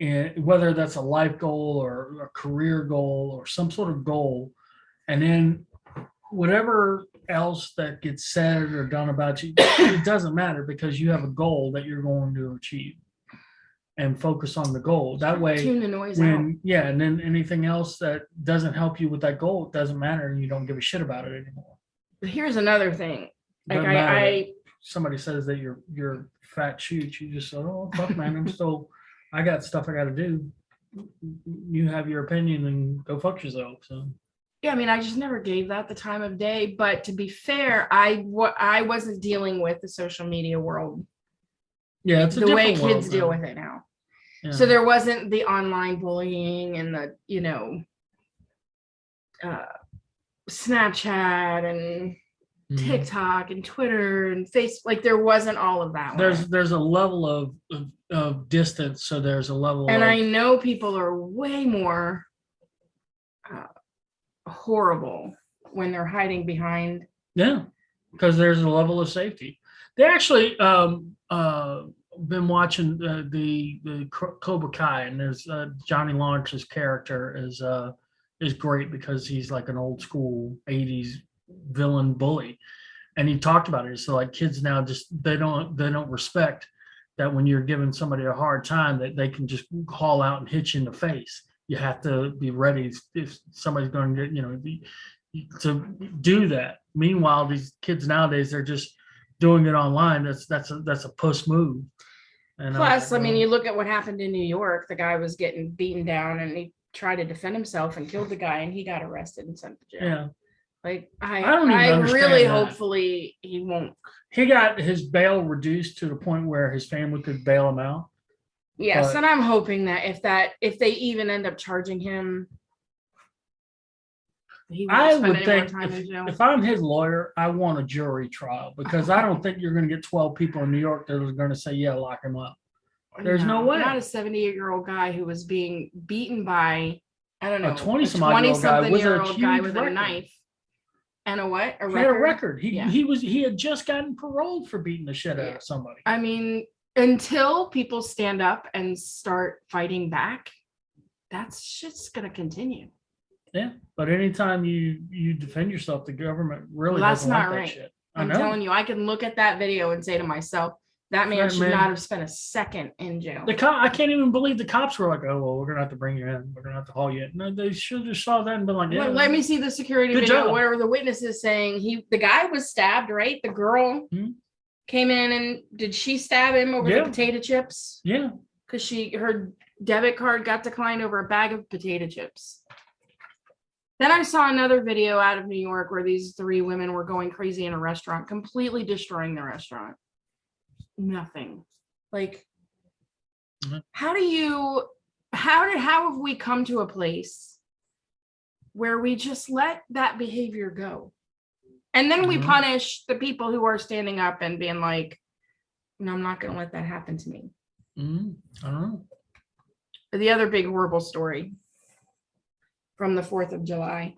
Speaker 1: and whether that's a life goal or a career goal or some sort of goal, and then whatever else that gets said or done about you, it doesn't matter, because you have a goal that you're going to achieve, and focus on the goal. That way,
Speaker 2: Tune the noise out.
Speaker 1: and then anything else that doesn't help you with that goal, it doesn't matter, and you don't give a shit about it anymore.
Speaker 2: But here's another thing. Like,
Speaker 1: Doesn't matter
Speaker 2: I
Speaker 1: that somebody says that you're fat shoot, you just say, oh fuck man, I got stuff I got to do. You have your opinion and go fuck yourself. So
Speaker 2: yeah, I mean, I just never gave that the time of day. But to be fair, I wasn't dealing with the social media world
Speaker 1: yeah, it's a
Speaker 2: the way
Speaker 1: different
Speaker 2: kids
Speaker 1: world
Speaker 2: deal
Speaker 1: now.
Speaker 2: with it now.
Speaker 1: Yeah.
Speaker 2: So there wasn't the online bullying and the, Snapchat and
Speaker 1: Mhm.
Speaker 2: TikTok and Twitter and Facebook. Like, there wasn't all of that.
Speaker 1: There's a level of distance, so there's a level
Speaker 2: And
Speaker 1: of,
Speaker 2: I know people are way more horrible when they're hiding behind.
Speaker 1: yeah, because there's a level of safety. They actually been watching the Cobra Kai, and there's Johnny Lawrence's character is great, because he's like an old school 80s villain bully, and he talked about it. So like, kids now just they don't respect that when you're giving somebody a hard time, that they can just call out and hit you in the face. You have to be ready if somebody's going to get, to do that. Meanwhile, these kids nowadays, they're just doing it online. That's a puss move. And
Speaker 2: Plus, I mean, you look at what happened in New York. The guy was getting beaten down, and he tried to defend himself and killed the guy, and he got arrested and sent to jail.
Speaker 1: yeah,
Speaker 2: Like,
Speaker 1: I don't even
Speaker 2: I
Speaker 1: understand
Speaker 2: really,
Speaker 1: that.
Speaker 2: hopefully he won't.
Speaker 1: he got his bail reduced to the point where his family could bail him out.
Speaker 2: Yes,
Speaker 1: But-
Speaker 2: and I'm hoping that if they even end up charging him, he won't
Speaker 1: I
Speaker 2: spend
Speaker 1: would
Speaker 2: any more
Speaker 1: think
Speaker 2: time in jail.
Speaker 1: if I'm his lawyer, I want a jury trial, because I don't think you're going to get 12 people in New York that are going to say, yeah, lock him up. There's no way.
Speaker 2: Not a 78-year-old guy who was being beaten by, I don't know,
Speaker 1: A 20-some-odd-year-old guy with a
Speaker 2: 20-something-year-old guy
Speaker 1: huge
Speaker 2: with a
Speaker 1: record.
Speaker 2: knife. And a what? A
Speaker 1: He had a
Speaker 2: record?
Speaker 1: record.
Speaker 2: Yeah.
Speaker 1: He had just gotten paroled for beating the shit out
Speaker 2: Yeah.
Speaker 1: of somebody.
Speaker 2: I mean, until people stand up and start fighting back, that's shit's gonna continue.
Speaker 1: Yeah, but anytime you defend yourself, the government really
Speaker 2: Well, that's
Speaker 1: doesn't like
Speaker 2: not
Speaker 1: that
Speaker 2: right.
Speaker 1: shit. I
Speaker 2: I'm
Speaker 1: know.
Speaker 2: telling you, I can look at that video and say to myself, that man
Speaker 1: Right,
Speaker 2: should
Speaker 1: man.
Speaker 2: not have spent a second in jail.
Speaker 1: I can't even believe the cops were like, "Oh well, we're gonna have to bring you in. We're gonna have to haul you in." No, they should have saw that and been like, "Yeah,
Speaker 2: Let me see the security
Speaker 1: Good
Speaker 2: video
Speaker 1: job.
Speaker 2: where the witness is saying the guy was stabbed, right? The girl
Speaker 1: Hmm.
Speaker 2: came in and did she stab him over
Speaker 1: Yeah.
Speaker 2: the potato chips?
Speaker 1: yeah."
Speaker 2: Because her debit card got declined over a bag of potato chips. Then I saw another video out of New York where these 3 women were going crazy in a restaurant, completely destroying the restaurant. Nothing. Like,
Speaker 1: Mhm.
Speaker 2: how have we come to a place where we just let that behavior go? And then we
Speaker 1: Mhm.
Speaker 2: punish the people who are standing up and being like, no, I'm not going to let that happen to me.
Speaker 1: I don't know.
Speaker 2: The other big horrible story from the 4th of July,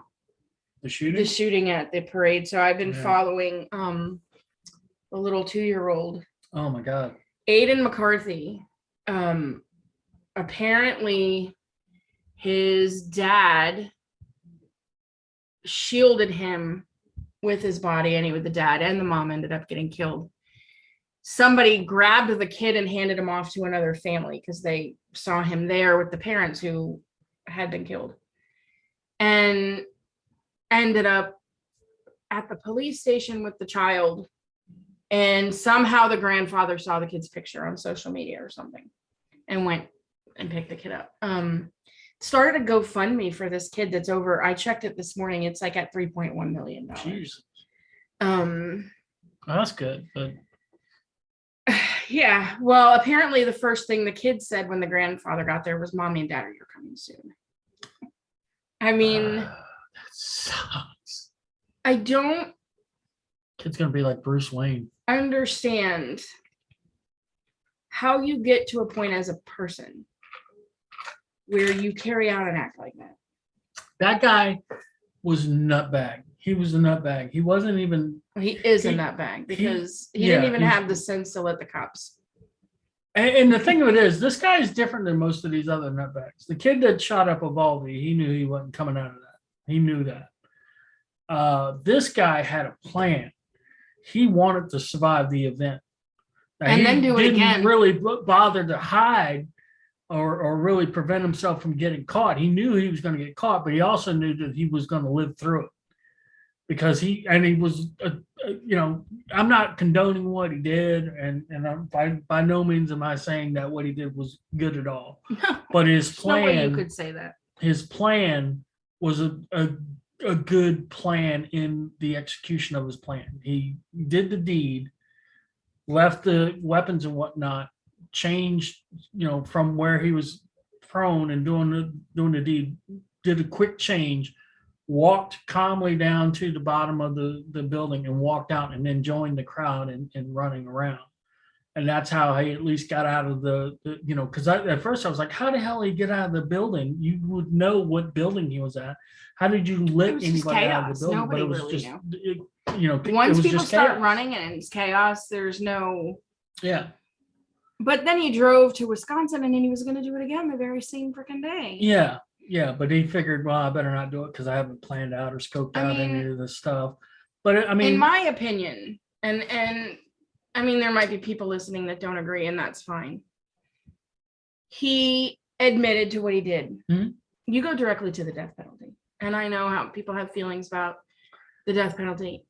Speaker 1: The shooting.
Speaker 2: the shooting at the parade. So I've been
Speaker 1: Yeah.
Speaker 2: following a little 2-year-old,
Speaker 1: Oh my God.
Speaker 2: Aiden McCarthy. Apparently his dad shielded him with his body, and the dad and the mom ended up getting killed. Somebody grabbed the kid and handed him off to another family because they saw him there with the parents who had been killed, and ended up at the police station with the child. And somehow the grandfather saw the kid's picture on social media or something and went and picked the kid up. Started a GoFundMe for this kid that's over. I checked it this morning. It's like at $3.1 million.
Speaker 1: Jeez.
Speaker 2: Well,
Speaker 1: that's good, but
Speaker 2: yeah. Well, apparently the first thing the kid said when the grandfather got there was, "Mommy and Dad, are you coming soon?" I mean,
Speaker 1: that sucks.
Speaker 2: I don't
Speaker 1: Kid's gonna be like Bruce Wayne.
Speaker 2: understand how you get to a point as a person where you carry out an act like that.
Speaker 1: That guy was a nutbag. He was a nutbag. He wasn't even.
Speaker 2: He is a nutbag because he
Speaker 1: yeah,
Speaker 2: didn't even
Speaker 1: he's-
Speaker 2: have the sense to let the cops.
Speaker 1: And the thing of it is, this guy is different than most of these other nutbags. The kid that shot up Uvalde, he knew he wasn't coming out of that. He knew that. This guy had a plan. He wanted to survive the event. Now,
Speaker 2: And
Speaker 1: he
Speaker 2: then do it
Speaker 1: didn't
Speaker 2: again.
Speaker 1: really bother to hide or really prevent himself from getting caught. He knew he was going to get caught, but he also knew that he was going to live through it because he was, I'm not condoning what he did, and by no means am I saying that what he did was good at all. But his plan,
Speaker 2: No way you could say that.
Speaker 1: his plan was a good plan in the execution of his plan. He did the deed, left the weapons and whatnot, changed, from where he was prone and doing the deed, did a quick change, walked calmly down to the bottom of the building and walked out, and then joined the crowd and running around. And that's how he at least got out of because at first I was like, how the hell did he get out of the building? You would know what building he was at. How did you let anybody out of the building?
Speaker 2: Nobody
Speaker 1: But it was
Speaker 2: really
Speaker 1: just,
Speaker 2: once
Speaker 1: it was
Speaker 2: people
Speaker 1: just
Speaker 2: start
Speaker 1: chaos.
Speaker 2: running and it's chaos, there's no.
Speaker 1: Yeah.
Speaker 2: But then he drove to Wisconsin and then he was going to do it again the very same freaking day.
Speaker 1: Yeah. But he figured, well, I better not do it because I haven't planned out or scoped out any of this stuff. But I mean,
Speaker 2: in my opinion, and I mean, there might be people listening that don't agree, and that's fine. He admitted to what he did.
Speaker 1: Mhm.
Speaker 2: You go directly to the death penalty. And I know how people have feelings about the death penalty.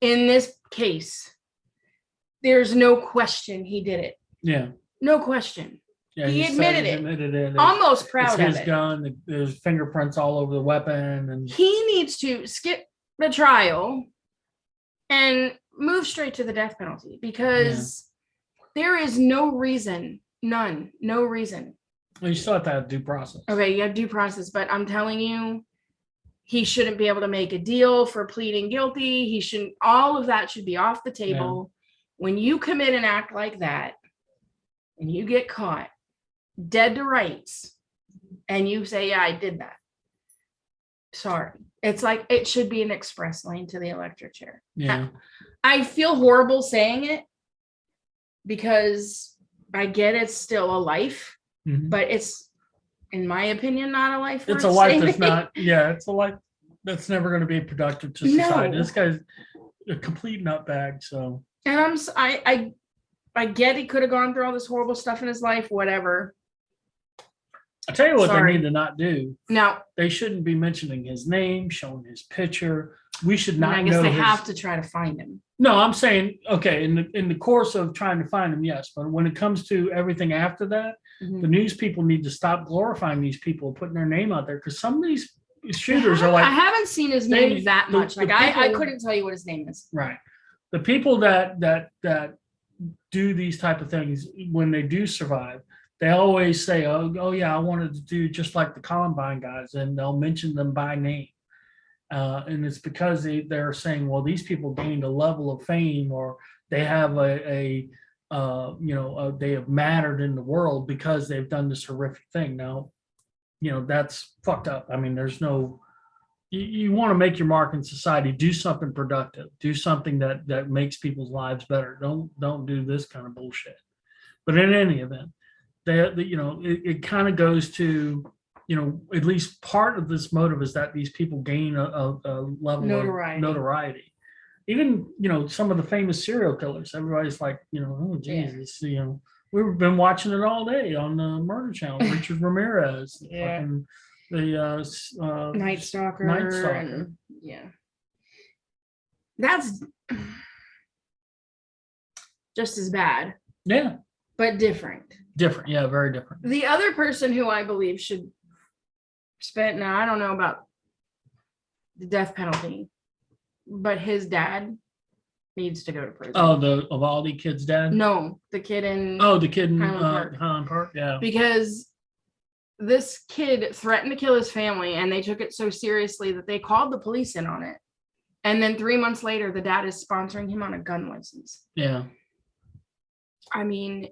Speaker 2: In this case, there's no question he did it.
Speaker 1: Yeah.
Speaker 2: No question.
Speaker 1: Yeah,
Speaker 2: He admitted it.
Speaker 1: Admitted it.
Speaker 2: Almost proud
Speaker 1: It's
Speaker 2: of
Speaker 1: his
Speaker 2: it.
Speaker 1: gun. There's fingerprints all over the weapon, and
Speaker 2: He needs to skip the trial and move straight to the death penalty because there is no reason, no reason.
Speaker 1: well, you still have to have due process.
Speaker 2: Okay, you have due process, but I'm telling you, he shouldn't be able to make a deal for pleading guilty. He shouldn't, all of that should be off the table. When you commit an act like that and you get caught dead to rights and you say, yeah, I did that. Sorry. It's like it should be an express lane to the electric chair.
Speaker 1: Yeah.
Speaker 2: I feel horrible saying it because I get it's still a life,
Speaker 1: Mhm.
Speaker 2: but it's, in my opinion, not a life.
Speaker 1: It's
Speaker 2: worth
Speaker 1: a life that's
Speaker 2: saving.
Speaker 1: not, yeah, it's a life that's never going to be productive to society.
Speaker 2: No.
Speaker 1: This guy's a complete nutbag. So,
Speaker 2: And I get he could have gone through all this horrible stuff in his life, whatever.
Speaker 1: I tell you what
Speaker 2: Sorry.
Speaker 1: they need to not do.
Speaker 2: Now,
Speaker 1: They shouldn't be mentioning his name, showing his picture. We should not
Speaker 2: I guess
Speaker 1: know
Speaker 2: they
Speaker 1: his-
Speaker 2: have to try to find him.
Speaker 1: No, I'm saying, okay, in the course of trying to find him, yes, but when it comes to everything after that, the news people need to stop glorifying these people, putting their name out there, because some of these shooters are
Speaker 2: I
Speaker 1: like,
Speaker 2: haven't seen his
Speaker 1: they-
Speaker 2: name that
Speaker 1: the-
Speaker 2: much.
Speaker 1: the
Speaker 2: Like I
Speaker 1: people-
Speaker 2: couldn't tell you what his name is.
Speaker 1: right. The people that do these type of things, when they do survive, they always say, oh yeah, I wanted to do just like the Columbine guys, and they'll mention them by name. And it's because they're saying, well, these people gained a level of fame, or they have they have mattered in the world because they've done this horrific thing. Now, that's fucked up. I mean, there's no, you want to make your mark in society, do something productive, do something that makes people's lives better. Don't do this kind of bullshit. But in any event, it kind of goes to, at least part of this motive is that these people gain a level
Speaker 2: Notoriety.
Speaker 1: of notoriety. Even, some of the famous serial killers, everybody's like, oh, Jesus, we've been watching it all day on the Murder Channel. Richard Ramirez,
Speaker 2: Yeah.
Speaker 1: fucking the
Speaker 2: Night Stalker.
Speaker 1: Night Stalker.
Speaker 2: And, yeah. That's just as bad,
Speaker 1: Yeah,
Speaker 2: but different.
Speaker 1: different. Yeah, very different.
Speaker 2: The other person who I believe should spend, now I don't know about the death penalty, but his dad needs to go to prison.
Speaker 1: Oh, the Uvalde kid's dad?
Speaker 2: No, the kid in
Speaker 1: Oh, the kid in
Speaker 2: Highland Park.
Speaker 1: Highland Park. Yeah.
Speaker 2: because this kid threatened to kill his family, and they took it so seriously that they called the police in on it. And then 3 months later, the dad is sponsoring him on a gun license.
Speaker 1: Yeah.
Speaker 2: I mean,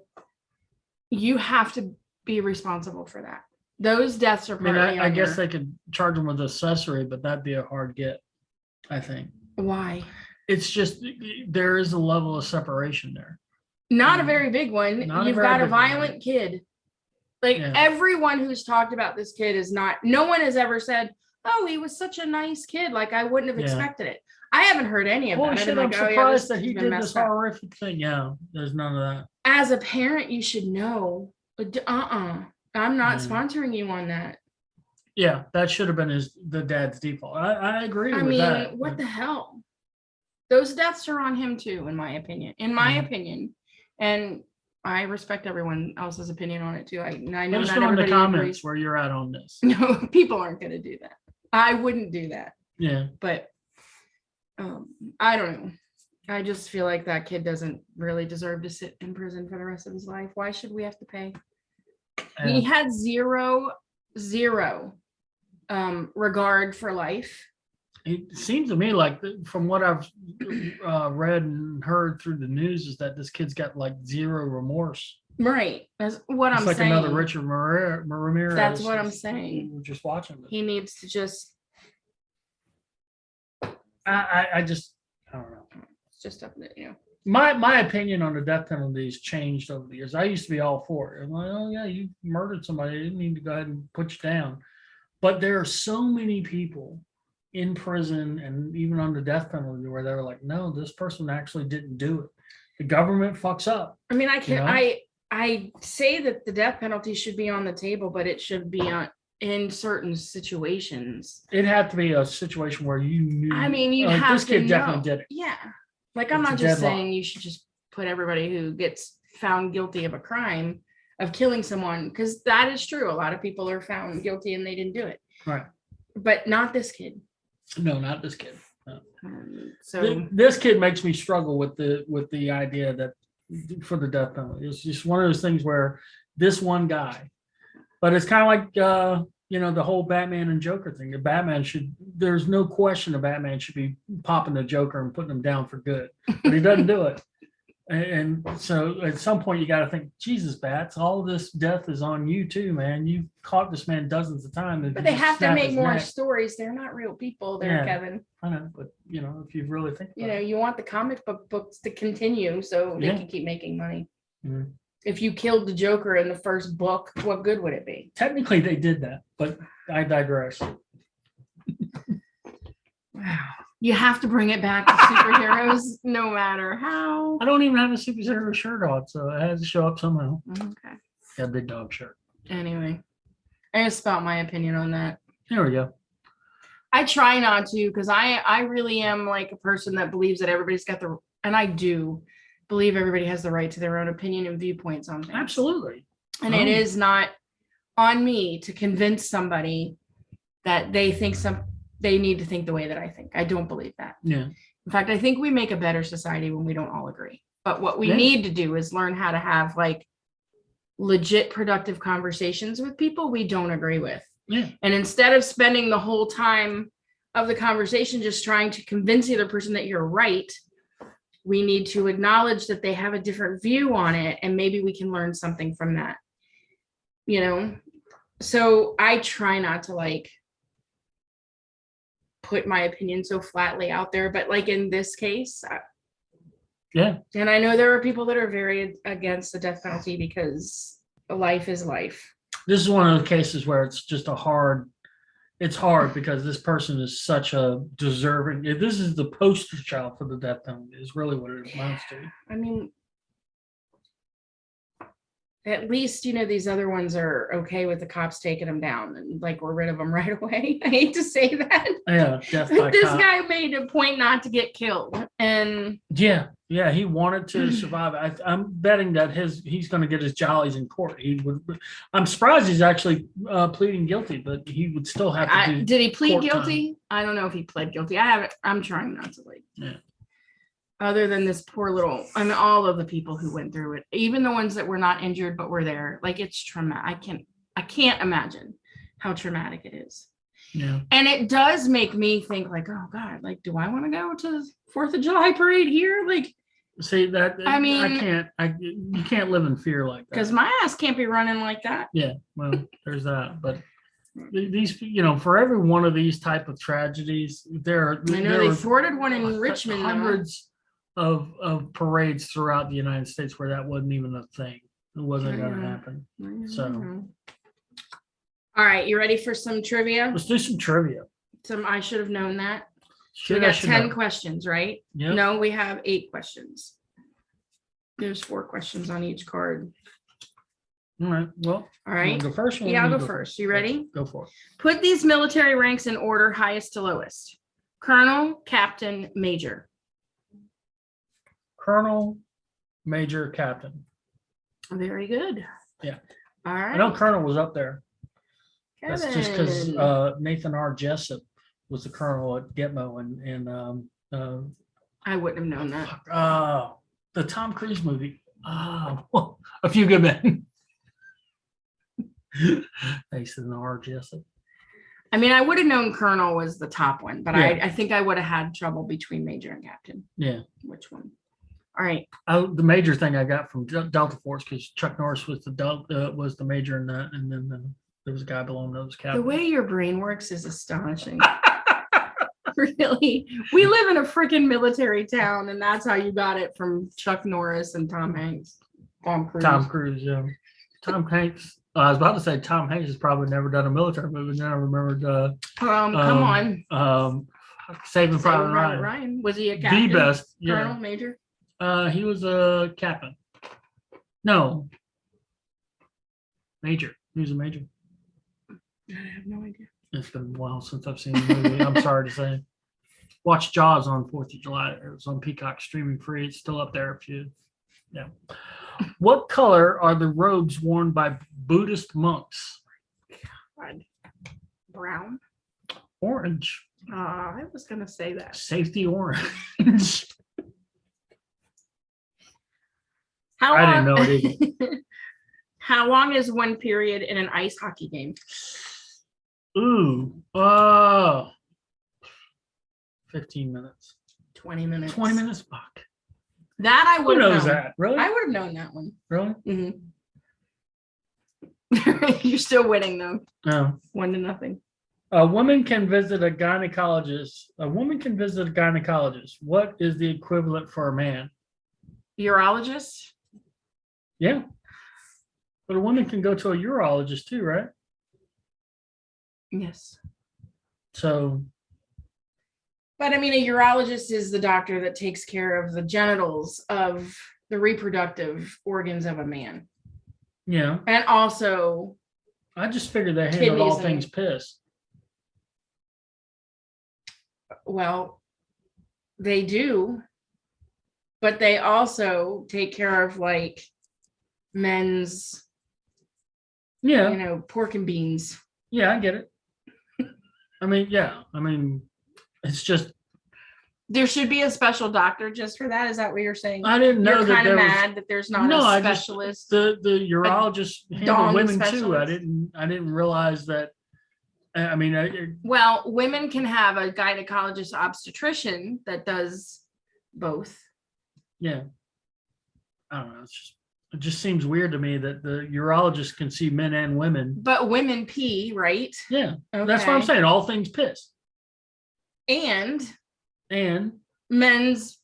Speaker 2: you have to be responsible for that. Those deaths are
Speaker 1: I mean,
Speaker 2: partly
Speaker 1: I
Speaker 2: on
Speaker 1: guess
Speaker 2: your-
Speaker 1: they could charge him with accessory, but that'd be a hard get, I think.
Speaker 2: Why?
Speaker 1: It's just, there is a level of separation there.
Speaker 2: Not a very big one.
Speaker 1: Not a
Speaker 2: You've
Speaker 1: very
Speaker 2: got a
Speaker 1: big one.
Speaker 2: violent kid. Like
Speaker 1: Yeah.
Speaker 2: everyone who's talked about this kid is not, no one has ever said, oh, he was such a nice kid. Like I wouldn't have
Speaker 1: Yeah.
Speaker 2: expected it. I haven't heard any of
Speaker 1: Holy
Speaker 2: that.
Speaker 1: shit,
Speaker 2: I've
Speaker 1: I'm
Speaker 2: been like, oh, yeah,
Speaker 1: surprised
Speaker 2: this
Speaker 1: that he
Speaker 2: kid's been
Speaker 1: did this
Speaker 2: messed up.
Speaker 1: horrific thing. Yeah, there's none of that.
Speaker 2: As a parent, you should know. I'm not
Speaker 1: Yeah.
Speaker 2: sponsoring you on that.
Speaker 1: Yeah, that should have been the dad's default. I agree
Speaker 2: I
Speaker 1: with
Speaker 2: mean,
Speaker 1: that.
Speaker 2: what the hell? Those deaths are on him too, in my opinion. And I respect everyone else's opinion on it too. I know
Speaker 1: Let us
Speaker 2: not
Speaker 1: know in the
Speaker 2: everybody
Speaker 1: comments
Speaker 2: agrees.
Speaker 1: where you're at on this.
Speaker 2: No, people aren't going to do that. I wouldn't do that,
Speaker 1: Yeah.
Speaker 2: but I don't know. I just feel like that kid doesn't really deserve to sit in prison for the rest of his life. Why should we have to pay? He
Speaker 1: And
Speaker 2: had zero regard for life.
Speaker 1: it seems to me like, from what I've read and heard through the news, is that this kid's got like zero remorse.
Speaker 2: Right. That's what
Speaker 1: It's
Speaker 2: I'm
Speaker 1: like
Speaker 2: saying.
Speaker 1: another Richard Ramirez.
Speaker 2: That's what I'm saying.
Speaker 1: We're just watching this.
Speaker 2: He needs to just,
Speaker 1: I just, I don't know.
Speaker 2: it's just up there,
Speaker 1: My opinion on the death penalty has changed over the years. I used to be all for it. I'm like, oh yeah, you murdered somebody. You didn't need to go ahead and put you down. But there are so many people in prison and even on the death penalty where they were like, no, this person actually didn't do it. The government fucks up.
Speaker 2: I mean, I can,
Speaker 1: know?
Speaker 2: I say that the death penalty should be on the table, but it should be on in certain situations.
Speaker 1: It had to be a situation where you knew.
Speaker 2: I mean, you
Speaker 1: like,
Speaker 2: have
Speaker 1: this
Speaker 2: to
Speaker 1: kid
Speaker 2: know.
Speaker 1: definitely did it.
Speaker 2: Yeah. Like, I'm
Speaker 1: It's a
Speaker 2: not just
Speaker 1: deadlock.
Speaker 2: saying you should just put everybody who gets found guilty of a crime of killing someone, because that is true. A lot of people are found guilty and they didn't do it.
Speaker 1: Right.
Speaker 2: But not this kid.
Speaker 1: No, not this kid. No.
Speaker 2: So
Speaker 1: This kid makes me struggle with the idea that for the death penalty. It's just one of those things where this one guy, but it's kind of like the whole Batman and Joker thing. The Batman there's no question the Batman should be popping the Joker and putting him down for good, but he doesn't do it. And so at some point you got to think, Jesus, Bats, all this death is on you too, man. You caught this man dozens of times.
Speaker 2: But they have to make more stories. They're not real people there,
Speaker 1: Yeah.
Speaker 2: Kevin.
Speaker 1: I know, but if you really think
Speaker 2: You
Speaker 1: about
Speaker 2: know,
Speaker 1: it.
Speaker 2: you want the comic book books to continue so they
Speaker 1: Yeah.
Speaker 2: can keep making money.
Speaker 1: Mhm.
Speaker 2: If you killed the Joker in the first book, what good would it be?
Speaker 1: Technically they did that, but I digress.
Speaker 2: Wow. You have to bring it back to superheroes no matter how.
Speaker 1: I don't even have a superhero shirt on, so it has to show up somehow.
Speaker 2: Okay.
Speaker 1: Got a big dog shirt.
Speaker 2: Anyway, I just spout my opinion on that.
Speaker 1: There we go.
Speaker 2: I try not to because I really am like a person that believes that everybody's got and I do believe everybody has the right to their own opinion and viewpoints on things.
Speaker 1: Absolutely.
Speaker 2: And it is not on me to convince somebody that they need to think the way that I think. I don't believe that.
Speaker 1: Yeah.
Speaker 2: In fact, I think we make a better society when we don't all agree. But what we need to do is learn how to have like legit productive conversations with people we don't agree with.
Speaker 1: Yeah.
Speaker 2: And instead of spending the whole time of the conversation just trying to convince the other person that you're right, we need to acknowledge that they have a different view on it, and maybe we can learn something from that. So I try not to like put my opinion so flatly out there, but like in this case,
Speaker 1: Yeah.
Speaker 2: and I know there are people that are very against the death penalty because life is life.
Speaker 1: This is one of the cases where it's just it's hard because this person is such a deserving. This is the poster child for the death penalty is really what it amounts to.
Speaker 2: I mean, at least, these other ones are okay with the cops taking them down and like we're rid of them right away. I hate to say that.
Speaker 1: Yeah, death by
Speaker 2: this
Speaker 1: cop.
Speaker 2: guy made a point not to get killed, and
Speaker 1: yeah, he wanted to survive. I'm betting that he's going to get his jollies in court. I'm surprised he's actually pleading guilty, but he would still have to do.
Speaker 2: Did he plead
Speaker 1: court
Speaker 2: guilty?
Speaker 1: time.
Speaker 2: I don't know if he pled guilty. I'm trying not to like.
Speaker 1: Yeah.
Speaker 2: Other than this poor little, all of the people who went through it, even the ones that were not injured but were there, like it's traumatic. I can't imagine how traumatic it is.
Speaker 1: Yeah.
Speaker 2: And it does make me think like, oh God, like, do I want to go to 4th of July parade here? Like,
Speaker 1: see that? I mean, you can't live in fear like that.
Speaker 2: Because my ass can't be running like that.
Speaker 1: Yeah. Well, there's that. But these, for every one of these type of tragedies,
Speaker 2: they thwarted one in Richmond.
Speaker 1: Hundreds of parades throughout the United States where that wasn't even a thing. It wasn't going to happen. So,
Speaker 2: all right, you ready for some trivia?
Speaker 1: Let's do some trivia.
Speaker 2: I should have known that. We got 10 questions, right?
Speaker 1: Yep.
Speaker 2: No, we have 8 questions. There's 4 questions on each card.
Speaker 1: All right. Well,
Speaker 2: all right.
Speaker 1: Go first.
Speaker 2: Yeah, I'll go first. You ready?
Speaker 1: Go for it.
Speaker 2: Put these military ranks in order, highest to lowest. Colonel, captain, major.
Speaker 1: Colonel, major, captain.
Speaker 2: Very good.
Speaker 1: Yeah.
Speaker 2: All right.
Speaker 1: I know Colonel was up there.
Speaker 2: Kevin.
Speaker 1: That's just because Nathan R. Jessup was the colonel at Gitmo, and
Speaker 2: I wouldn't have known that.
Speaker 1: The Tom Cruise movie. A Few Good Men. Nathan R. Jessup.
Speaker 2: I mean, I would have known Colonel was the top one, but
Speaker 1: Yeah.
Speaker 2: I think I would have had trouble between major and captain.
Speaker 1: Yeah.
Speaker 2: Which one? All right.
Speaker 1: The major thing I got from Delta Force because Chuck Norris was the major in that, and then there was a guy below him that was captain.
Speaker 2: The way your brain works is astonishing. Really, we live in a freaking military town, and that's how you got it from Chuck Norris and Tom Hanks. Tom Cruise,
Speaker 1: yeah. Tom Hanks. I was about to say Tom Hanks has probably never done a military movie. Then I remembered.
Speaker 2: Come on.
Speaker 1: Saving Private Ryan.
Speaker 2: Ryan. Was he a captain?
Speaker 1: The best. Yeah.
Speaker 2: Colonel, major.
Speaker 1: He was a captain. No. Major. He was a major.
Speaker 2: I have no idea.
Speaker 1: It's been a while since I've seen the movie. I'm sorry to say. Watch Jaws on 4th of July. It was on Peacock streaming free. It's still up there if you. Yeah. What color are the robes worn by Buddhist monks?
Speaker 2: God. Brown.
Speaker 1: Orange.
Speaker 2: I was gonna say that.
Speaker 1: Safety orange.
Speaker 2: I
Speaker 1: didn't know it either.
Speaker 2: How long is one period in an ice hockey game?
Speaker 1: Ooh. 15 minutes.
Speaker 2: 20 minutes.
Speaker 1: 20 minutes? Fuck.
Speaker 2: That I
Speaker 1: Who
Speaker 2: would have
Speaker 1: knows
Speaker 2: known.
Speaker 1: that? Really?
Speaker 2: I would have known that one.
Speaker 1: Really?
Speaker 2: You're still winning though.
Speaker 1: No.
Speaker 2: 1-0.
Speaker 1: A woman can visit a gynecologist. A woman can visit a gynecologist. What is the equivalent for a man?
Speaker 2: Urologist?
Speaker 1: Yeah. But a woman can go to a urologist too, right?
Speaker 2: Yes.
Speaker 1: So,
Speaker 2: But I mean, a urologist is the doctor that takes care of the genitals of the reproductive organs of a man.
Speaker 1: yeah.
Speaker 2: And also,
Speaker 1: I just figured they handled all
Speaker 2: Kidneys
Speaker 1: things
Speaker 2: and-
Speaker 1: piss.
Speaker 2: well, they do, but they also take care of like men's,
Speaker 1: Yeah.
Speaker 2: pork and beans.
Speaker 1: Yeah, I get it. I mean, yeah. I mean, it's just
Speaker 2: There should be a special doctor just for that. Is that what you're saying?
Speaker 1: I didn't know
Speaker 2: You're
Speaker 1: that
Speaker 2: kind
Speaker 1: there
Speaker 2: of
Speaker 1: was
Speaker 2: mad that there's not
Speaker 1: no.
Speaker 2: a
Speaker 1: I just
Speaker 2: specialist.
Speaker 1: the urologist handle
Speaker 2: dong
Speaker 1: women too.
Speaker 2: specialist?
Speaker 1: I didn't realize that. I mean,
Speaker 2: Well, women can have a gynecologist obstetrician that does both.
Speaker 1: yeah. I don't know. It just seems weird to me that the urologist can see men and women.
Speaker 2: But women pee, right?
Speaker 1: Yeah, that's what I'm
Speaker 2: Okay.
Speaker 1: saying. All things piss
Speaker 2: And
Speaker 1: and
Speaker 2: men's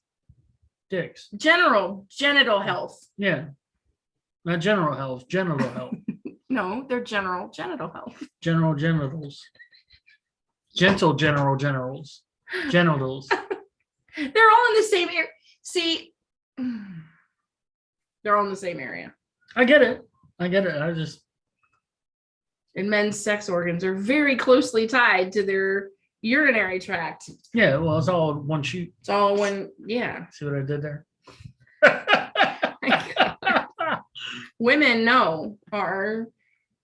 Speaker 1: dicks.
Speaker 2: genital health.
Speaker 1: Yeah, not general health, genital health,
Speaker 2: No, they're general genital health.
Speaker 1: general genitals, gentle general generals, genitals.
Speaker 2: They're all in the same area. See, they're all in the same area.
Speaker 1: I get it. I get it. I just
Speaker 2: And men's sex organs are very closely tied to their urinary tract.
Speaker 1: yeah. Well, it's all one shoot.
Speaker 2: It's all one, yeah.
Speaker 1: See what I did there?
Speaker 2: Women know our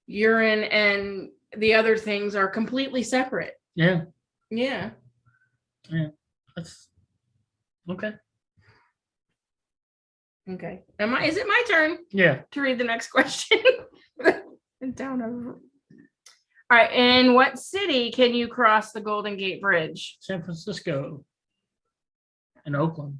Speaker 2: urine and the other things are completely separate.
Speaker 1: Yeah,
Speaker 2: Yeah.
Speaker 1: that's okay.
Speaker 2: Okay. Is it my turn
Speaker 1: Yeah,
Speaker 2: to read the next question? Down over. All right. In what city can you cross the Golden Gate Bridge?
Speaker 1: San Francisco and Oakland.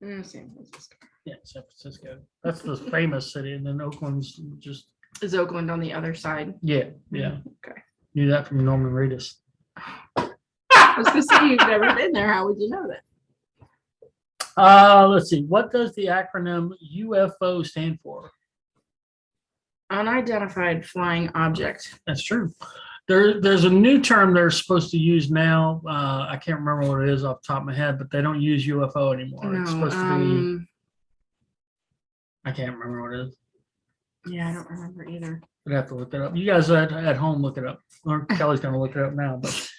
Speaker 2: San Francisco.
Speaker 1: Yeah, San Francisco. That's the famous city, and then Oakland's just
Speaker 2: Is Oakland on the other side?
Speaker 1: yeah, yeah.
Speaker 2: Okay.
Speaker 1: Knew that from Norman Reedus.
Speaker 2: I was gonna say you've never been there. How would you know that?
Speaker 1: Let's see. What does the acronym UFO stand for?
Speaker 2: Unidentified flying object.
Speaker 1: That's true. There's a new term they're supposed to use now. I can't remember what it is off the top of my head, but they don't use UFO anymore. It's supposed to be. I can't remember what it is.
Speaker 2: Yeah, I don't remember either.
Speaker 1: I'd have to look it up. You guys at home look it up. Or Kelly's gonna look it up now, but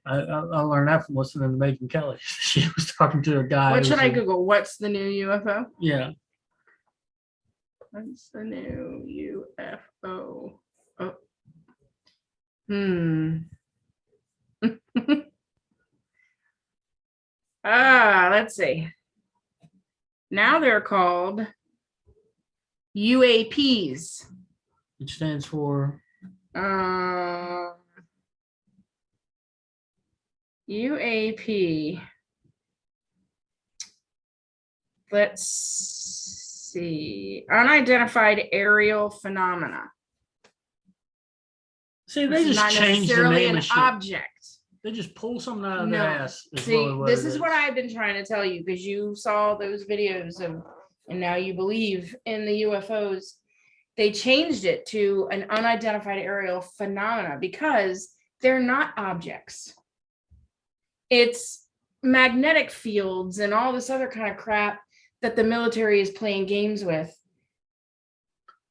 Speaker 1: I learned that from listening to Megan Kelly. She was talking to a guy.
Speaker 2: What
Speaker 1: who
Speaker 2: should I
Speaker 1: said-
Speaker 2: Google? What's the new UFO?
Speaker 1: Yeah.
Speaker 2: What's the new UFO? Oh. Let's see. Now they're called UAPs.
Speaker 1: Which stands for
Speaker 2: UAP. Let's see. Unidentified aerial phenomena.
Speaker 1: see, they
Speaker 2: It's
Speaker 1: just
Speaker 2: not
Speaker 1: changed the
Speaker 2: necessarily
Speaker 1: name
Speaker 2: an
Speaker 1: of shit.
Speaker 2: object.
Speaker 1: They just pull something out of
Speaker 2: No.
Speaker 1: their ass.
Speaker 2: See, this is what
Speaker 1: I
Speaker 2: I've been trying to tell you because you saw those videos of, and now you believe in the UFOs. They changed it to an unidentified aerial phenomena because they're not objects. It's magnetic fields and all this other kind of crap that the military is playing games with.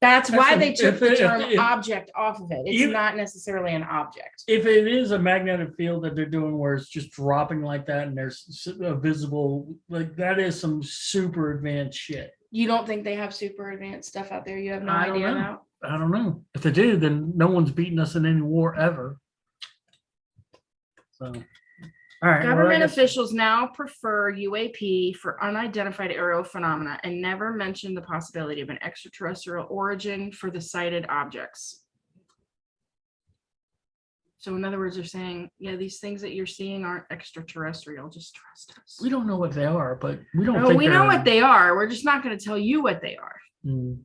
Speaker 2: That's why they took the term object off of it. It's not necessarily an object.
Speaker 1: If it is a magnetic field that they're doing where it's just dropping like that and there's a visible, like that is some super advanced shit.
Speaker 2: You don't think they have super advanced stuff out there? You have no
Speaker 1: I don't
Speaker 2: idea
Speaker 1: know.
Speaker 2: about?
Speaker 1: I don't know. If they do, then no one's beaten us in any war ever. So, all right. well, I
Speaker 2: Government
Speaker 1: guess-
Speaker 2: officials now prefer UAP for unidentified aerial phenomena and never mention the possibility of an extraterrestrial origin for the sighted objects. So in other words, they're saying, yeah, these things that you're seeing aren't extraterrestrial. Just trust us.
Speaker 1: We don't know what they are, but we don't
Speaker 2: No,
Speaker 1: think
Speaker 2: we know
Speaker 1: they're-
Speaker 2: what they are. We're just not going to tell you what they are.
Speaker 1: Mm.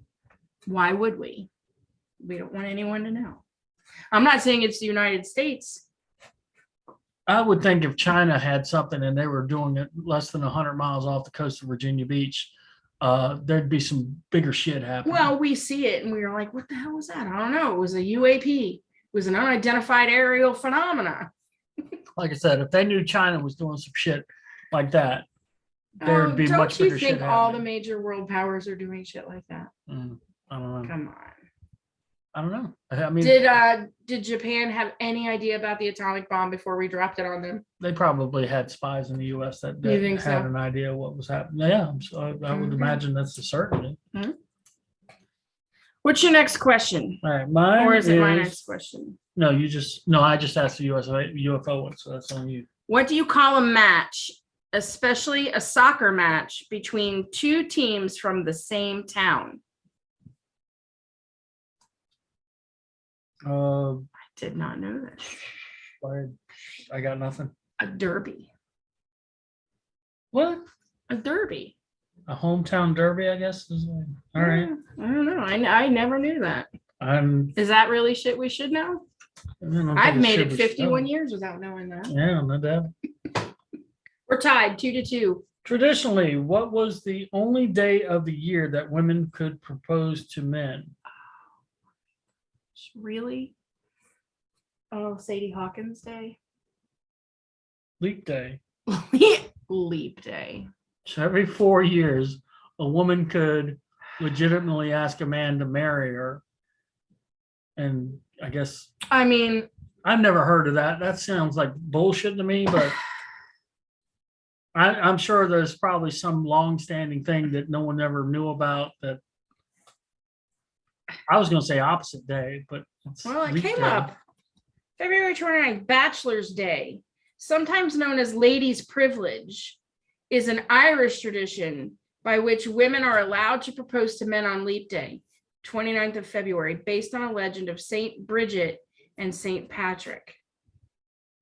Speaker 2: Why would we? We don't want anyone to know. I'm not saying it's the United States.
Speaker 1: I would think if China had something and they were doing it less than 100 miles off the coast of Virginia Beach, there'd be some bigger shit happening.
Speaker 2: Well, we see it and we were like, what the hell was that? I don't know. It was a UAP. It was an unidentified aerial phenomena.
Speaker 1: Like I said, if they knew China was doing some shit like that, there'd be much
Speaker 2: Don't you
Speaker 1: bigger shit
Speaker 2: think all the
Speaker 1: happening.
Speaker 2: major world powers are doing shit like that?
Speaker 1: I don't know.
Speaker 2: Come on.
Speaker 1: I don't know. I mean,
Speaker 2: Did Japan have any idea about the atomic bomb before we dropped it on them?
Speaker 1: they probably had spies in the U.S. that
Speaker 2: You think
Speaker 1: had
Speaker 2: so?
Speaker 1: an idea what was happening. Yeah, so I would
Speaker 2: Okay.
Speaker 1: imagine that's a certainty.
Speaker 2: What's your next question?
Speaker 1: All right, mine
Speaker 2: Or is it my next question?
Speaker 1: No, I just asked the UFO one, so that's on you.
Speaker 2: What do you call a match, especially a soccer match, between two teams from the same town? I did not know that.
Speaker 1: I got nothing.
Speaker 2: A derby.
Speaker 1: What?
Speaker 2: A derby.
Speaker 1: A hometown derby, I guess. All right.
Speaker 2: I don't know. I never knew that. Is that really shit we should know? I've made it 51 years without knowing that.
Speaker 1: Yeah, no doubt.
Speaker 2: We're tied 2-2.
Speaker 1: Traditionally, what was the only day of the year that women could propose to men?
Speaker 2: Really? Oh, Sadie Hawkins Day.
Speaker 1: Leap day.
Speaker 2: Leap day.
Speaker 1: So every 4 years, a woman could legitimately ask a man to marry her. And I guess
Speaker 2: I mean,
Speaker 1: I've never heard of that. That sounds like bullshit to me, but I'm sure there's probably some long-standing thing that no one ever knew about. That I was going to say opposite day, but it's
Speaker 2: well, it
Speaker 1: leap
Speaker 2: came
Speaker 1: day.
Speaker 2: up. February 29th, Bachelor's Day, sometimes known as ladies' privilege, is an Irish tradition by which women are allowed to propose to men on Leap Day, 29th of February, based on a legend of Saint Bridget and Saint Patrick.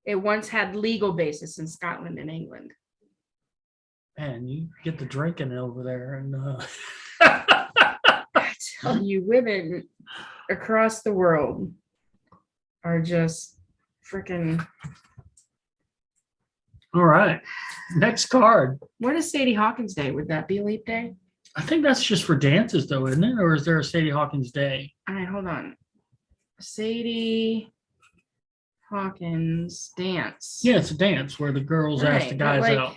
Speaker 2: It once had legal basis in Scotland and England.
Speaker 1: Man, you get the drinking over there, and
Speaker 2: I tell you, women across the world are just freaking.
Speaker 1: all right. Next card.
Speaker 2: What is Sadie Hawkins Day? Would that be Leap Day?
Speaker 1: I think that's just for dances, though, isn't it? Or is there a Sadie Hawkins Day?
Speaker 2: All right, hold on. Sadie Hawkins dance.
Speaker 1: Yeah, it's a dance where the girls ask the
Speaker 2: Right, but
Speaker 1: guys
Speaker 2: like,
Speaker 1: out.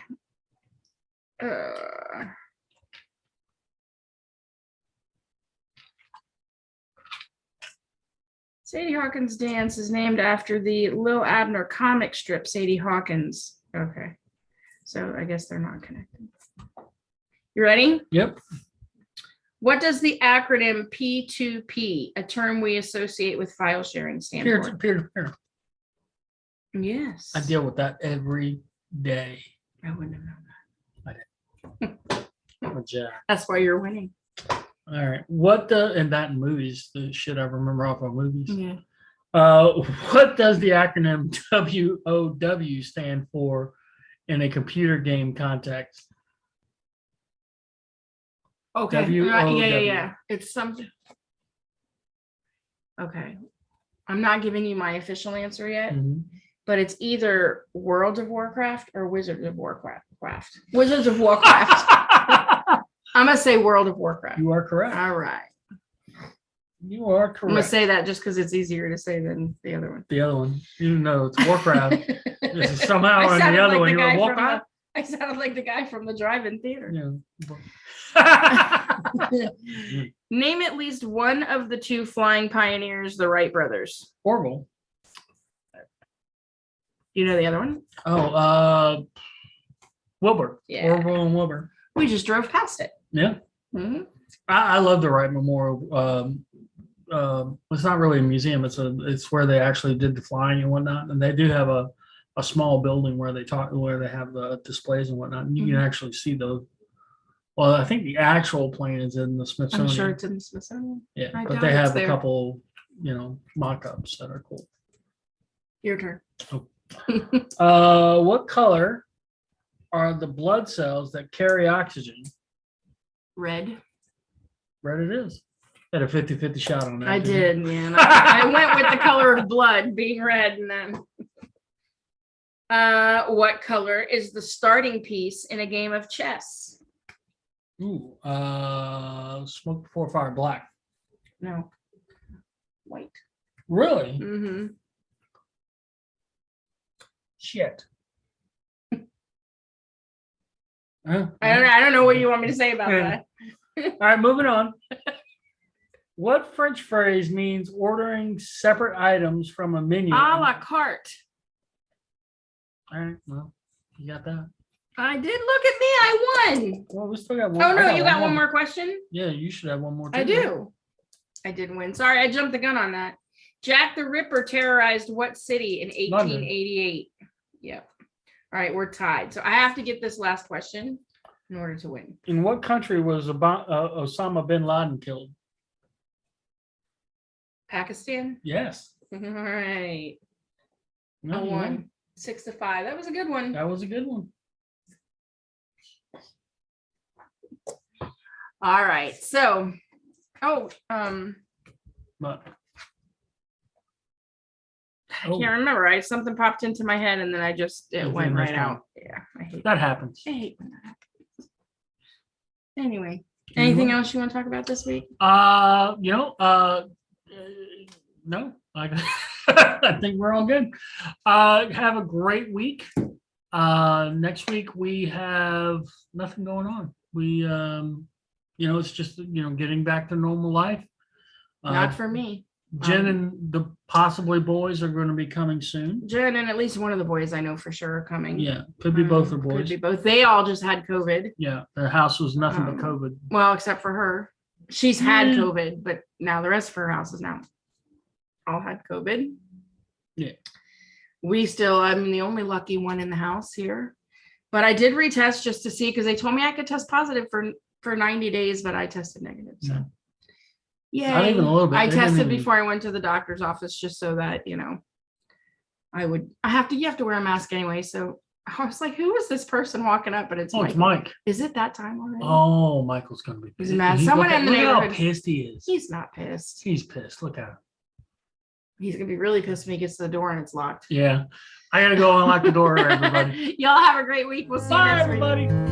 Speaker 2: Sadie Hawkins dance is named after the Lil Abner comic strip Sadie Hawkins. Okay, so I guess they're not connected. You ready?
Speaker 1: Yep.
Speaker 2: What does the acronym P2P, a term we associate with file sharing, stand
Speaker 1: Peer
Speaker 2: for?
Speaker 1: to peer.
Speaker 2: Yes.
Speaker 1: I deal with that every day.
Speaker 2: I wouldn't have known that.
Speaker 1: I'm a jack.
Speaker 2: That's why you're winning.
Speaker 1: All right. And that in movies, the shit I remember off of movies.
Speaker 2: Yeah.
Speaker 1: What does the acronym WOW stand for in a computer game context?
Speaker 2: Okay.
Speaker 1: WOW.
Speaker 2: Yeah. It's something. Okay. I'm not giving you my official answer yet,
Speaker 1: Mhm.
Speaker 2: but it's either World of Warcraft or Wizards of Warcraft. Wizards of Warcraft. I'm going to say World of Warcraft.
Speaker 1: You are correct.
Speaker 2: All right.
Speaker 1: You are
Speaker 2: I'm going to
Speaker 1: correct.
Speaker 2: say that just because it's easier to say than the other one.
Speaker 1: The other one, even though it's Warcraft, this is somehow
Speaker 2: I
Speaker 1: in
Speaker 2: sounded
Speaker 1: the other
Speaker 2: like
Speaker 1: one.
Speaker 2: the
Speaker 1: You
Speaker 2: guy
Speaker 1: were
Speaker 2: from
Speaker 1: Warcraft.
Speaker 2: I sounded like the guy from the drive-in theater.
Speaker 1: Yeah.
Speaker 2: Name at least one of the two flying pioneers, the Wright brothers.
Speaker 1: Orville.
Speaker 2: You know the other one?
Speaker 1: Oh, Wilbur.
Speaker 2: Yeah.
Speaker 1: Orville and Wilbur.
Speaker 2: We just drove past it.
Speaker 1: Yeah.
Speaker 2: Mhm.
Speaker 1: I love the Wright Memorial. It's not really a museum. It's where they actually did the flying and whatnot. And they do have a small building where they have the displays and whatnot. And you can actually see those. Well, I think the actual plane is in the
Speaker 2: I'm
Speaker 1: Smithsonian.
Speaker 2: sure it's in the Smithsonian.
Speaker 1: Yeah,
Speaker 2: I
Speaker 1: but
Speaker 2: doubt
Speaker 1: they
Speaker 2: it's
Speaker 1: have a
Speaker 2: there.
Speaker 1: couple, mock-ups that are cool.
Speaker 2: Your turn.
Speaker 1: What color are the blood cells that carry oxygen?
Speaker 2: Red.
Speaker 1: Red it is. Had a 50-50 shot on that.
Speaker 2: I
Speaker 1: didn't
Speaker 2: did, man. I went with the color of blood being red, and then. What color is the starting piece in a game of chess?
Speaker 1: you? Smoke before fire, black.
Speaker 2: No. White.
Speaker 1: Really?
Speaker 2: Mm-hmm.
Speaker 1: Shit.
Speaker 2: I don't know what you want me to say about that.
Speaker 1: All right, moving on. What French phrase means ordering separate items from a menu?
Speaker 2: A la carte.
Speaker 1: All right, well, you got that.
Speaker 2: I did. Look at me. I won.
Speaker 1: Well, we still got one.
Speaker 2: Oh, no,
Speaker 1: I
Speaker 2: you got one more question?
Speaker 1: Yeah, you should have one more.
Speaker 2: I
Speaker 1: too.
Speaker 2: do. I did win. Sorry, I jumped the gun on that. Jack the Ripper terrorized what city in 1888? Yep. All right, we're tied. So I have to get this last question in order to win.
Speaker 1: In what country was Osama bin Laden killed?
Speaker 2: Pakistan?
Speaker 1: Yes.
Speaker 2: All right.
Speaker 1: No,
Speaker 2: I
Speaker 1: you
Speaker 2: won.
Speaker 1: won.
Speaker 2: 6-5. That was a good one.
Speaker 1: That was a good one.
Speaker 2: All right. So,
Speaker 1: But
Speaker 2: I can't remember. Something popped into my head and then it went right out. Yeah, I hate
Speaker 1: that happens.
Speaker 2: I hate when that happens. Anyway, anything else you want to talk about this week?
Speaker 1: No, I think we're all good. Have a great week. Next week we have nothing going on. We, it's just, getting back to normal life.
Speaker 2: Not for me.
Speaker 1: Jen and the possibly boys are going to be coming soon.
Speaker 2: Jen and at least one of the boys I know for sure are coming.
Speaker 1: Yeah, could be both the boys.
Speaker 2: Could be both. They all just had COVID.
Speaker 1: Yeah, their house was nothing but COVID.
Speaker 2: Well, except for her. She's had COVID, but now the rest of her house is now all had COVID.
Speaker 1: Yeah.
Speaker 2: I'm the only lucky one in the house here. But I did retest just to see because they told me I could test positive for 90 days, but I tested negative. So yeah.
Speaker 1: Not even a little bit.
Speaker 2: I tested before I went to the doctor's office just so that, you have to wear a mask anyway. So I was like, who is this person walking up? But it's
Speaker 1: It's Mike.
Speaker 2: Is it that time already?
Speaker 1: Oh, Michael's gonna be pissed.
Speaker 2: He's mad. Someone in the
Speaker 1: look how
Speaker 2: neighborhood.
Speaker 1: pissed he is.
Speaker 2: He's not pissed.
Speaker 1: He's pissed. Look at him.
Speaker 2: He's gonna be really pissed when he gets to the door and it's locked.
Speaker 1: Yeah. I gotta go unlock the door, everybody.
Speaker 2: Y'all have a great week. We'll see you
Speaker 1: Bye,
Speaker 2: next week.
Speaker 1: everybody.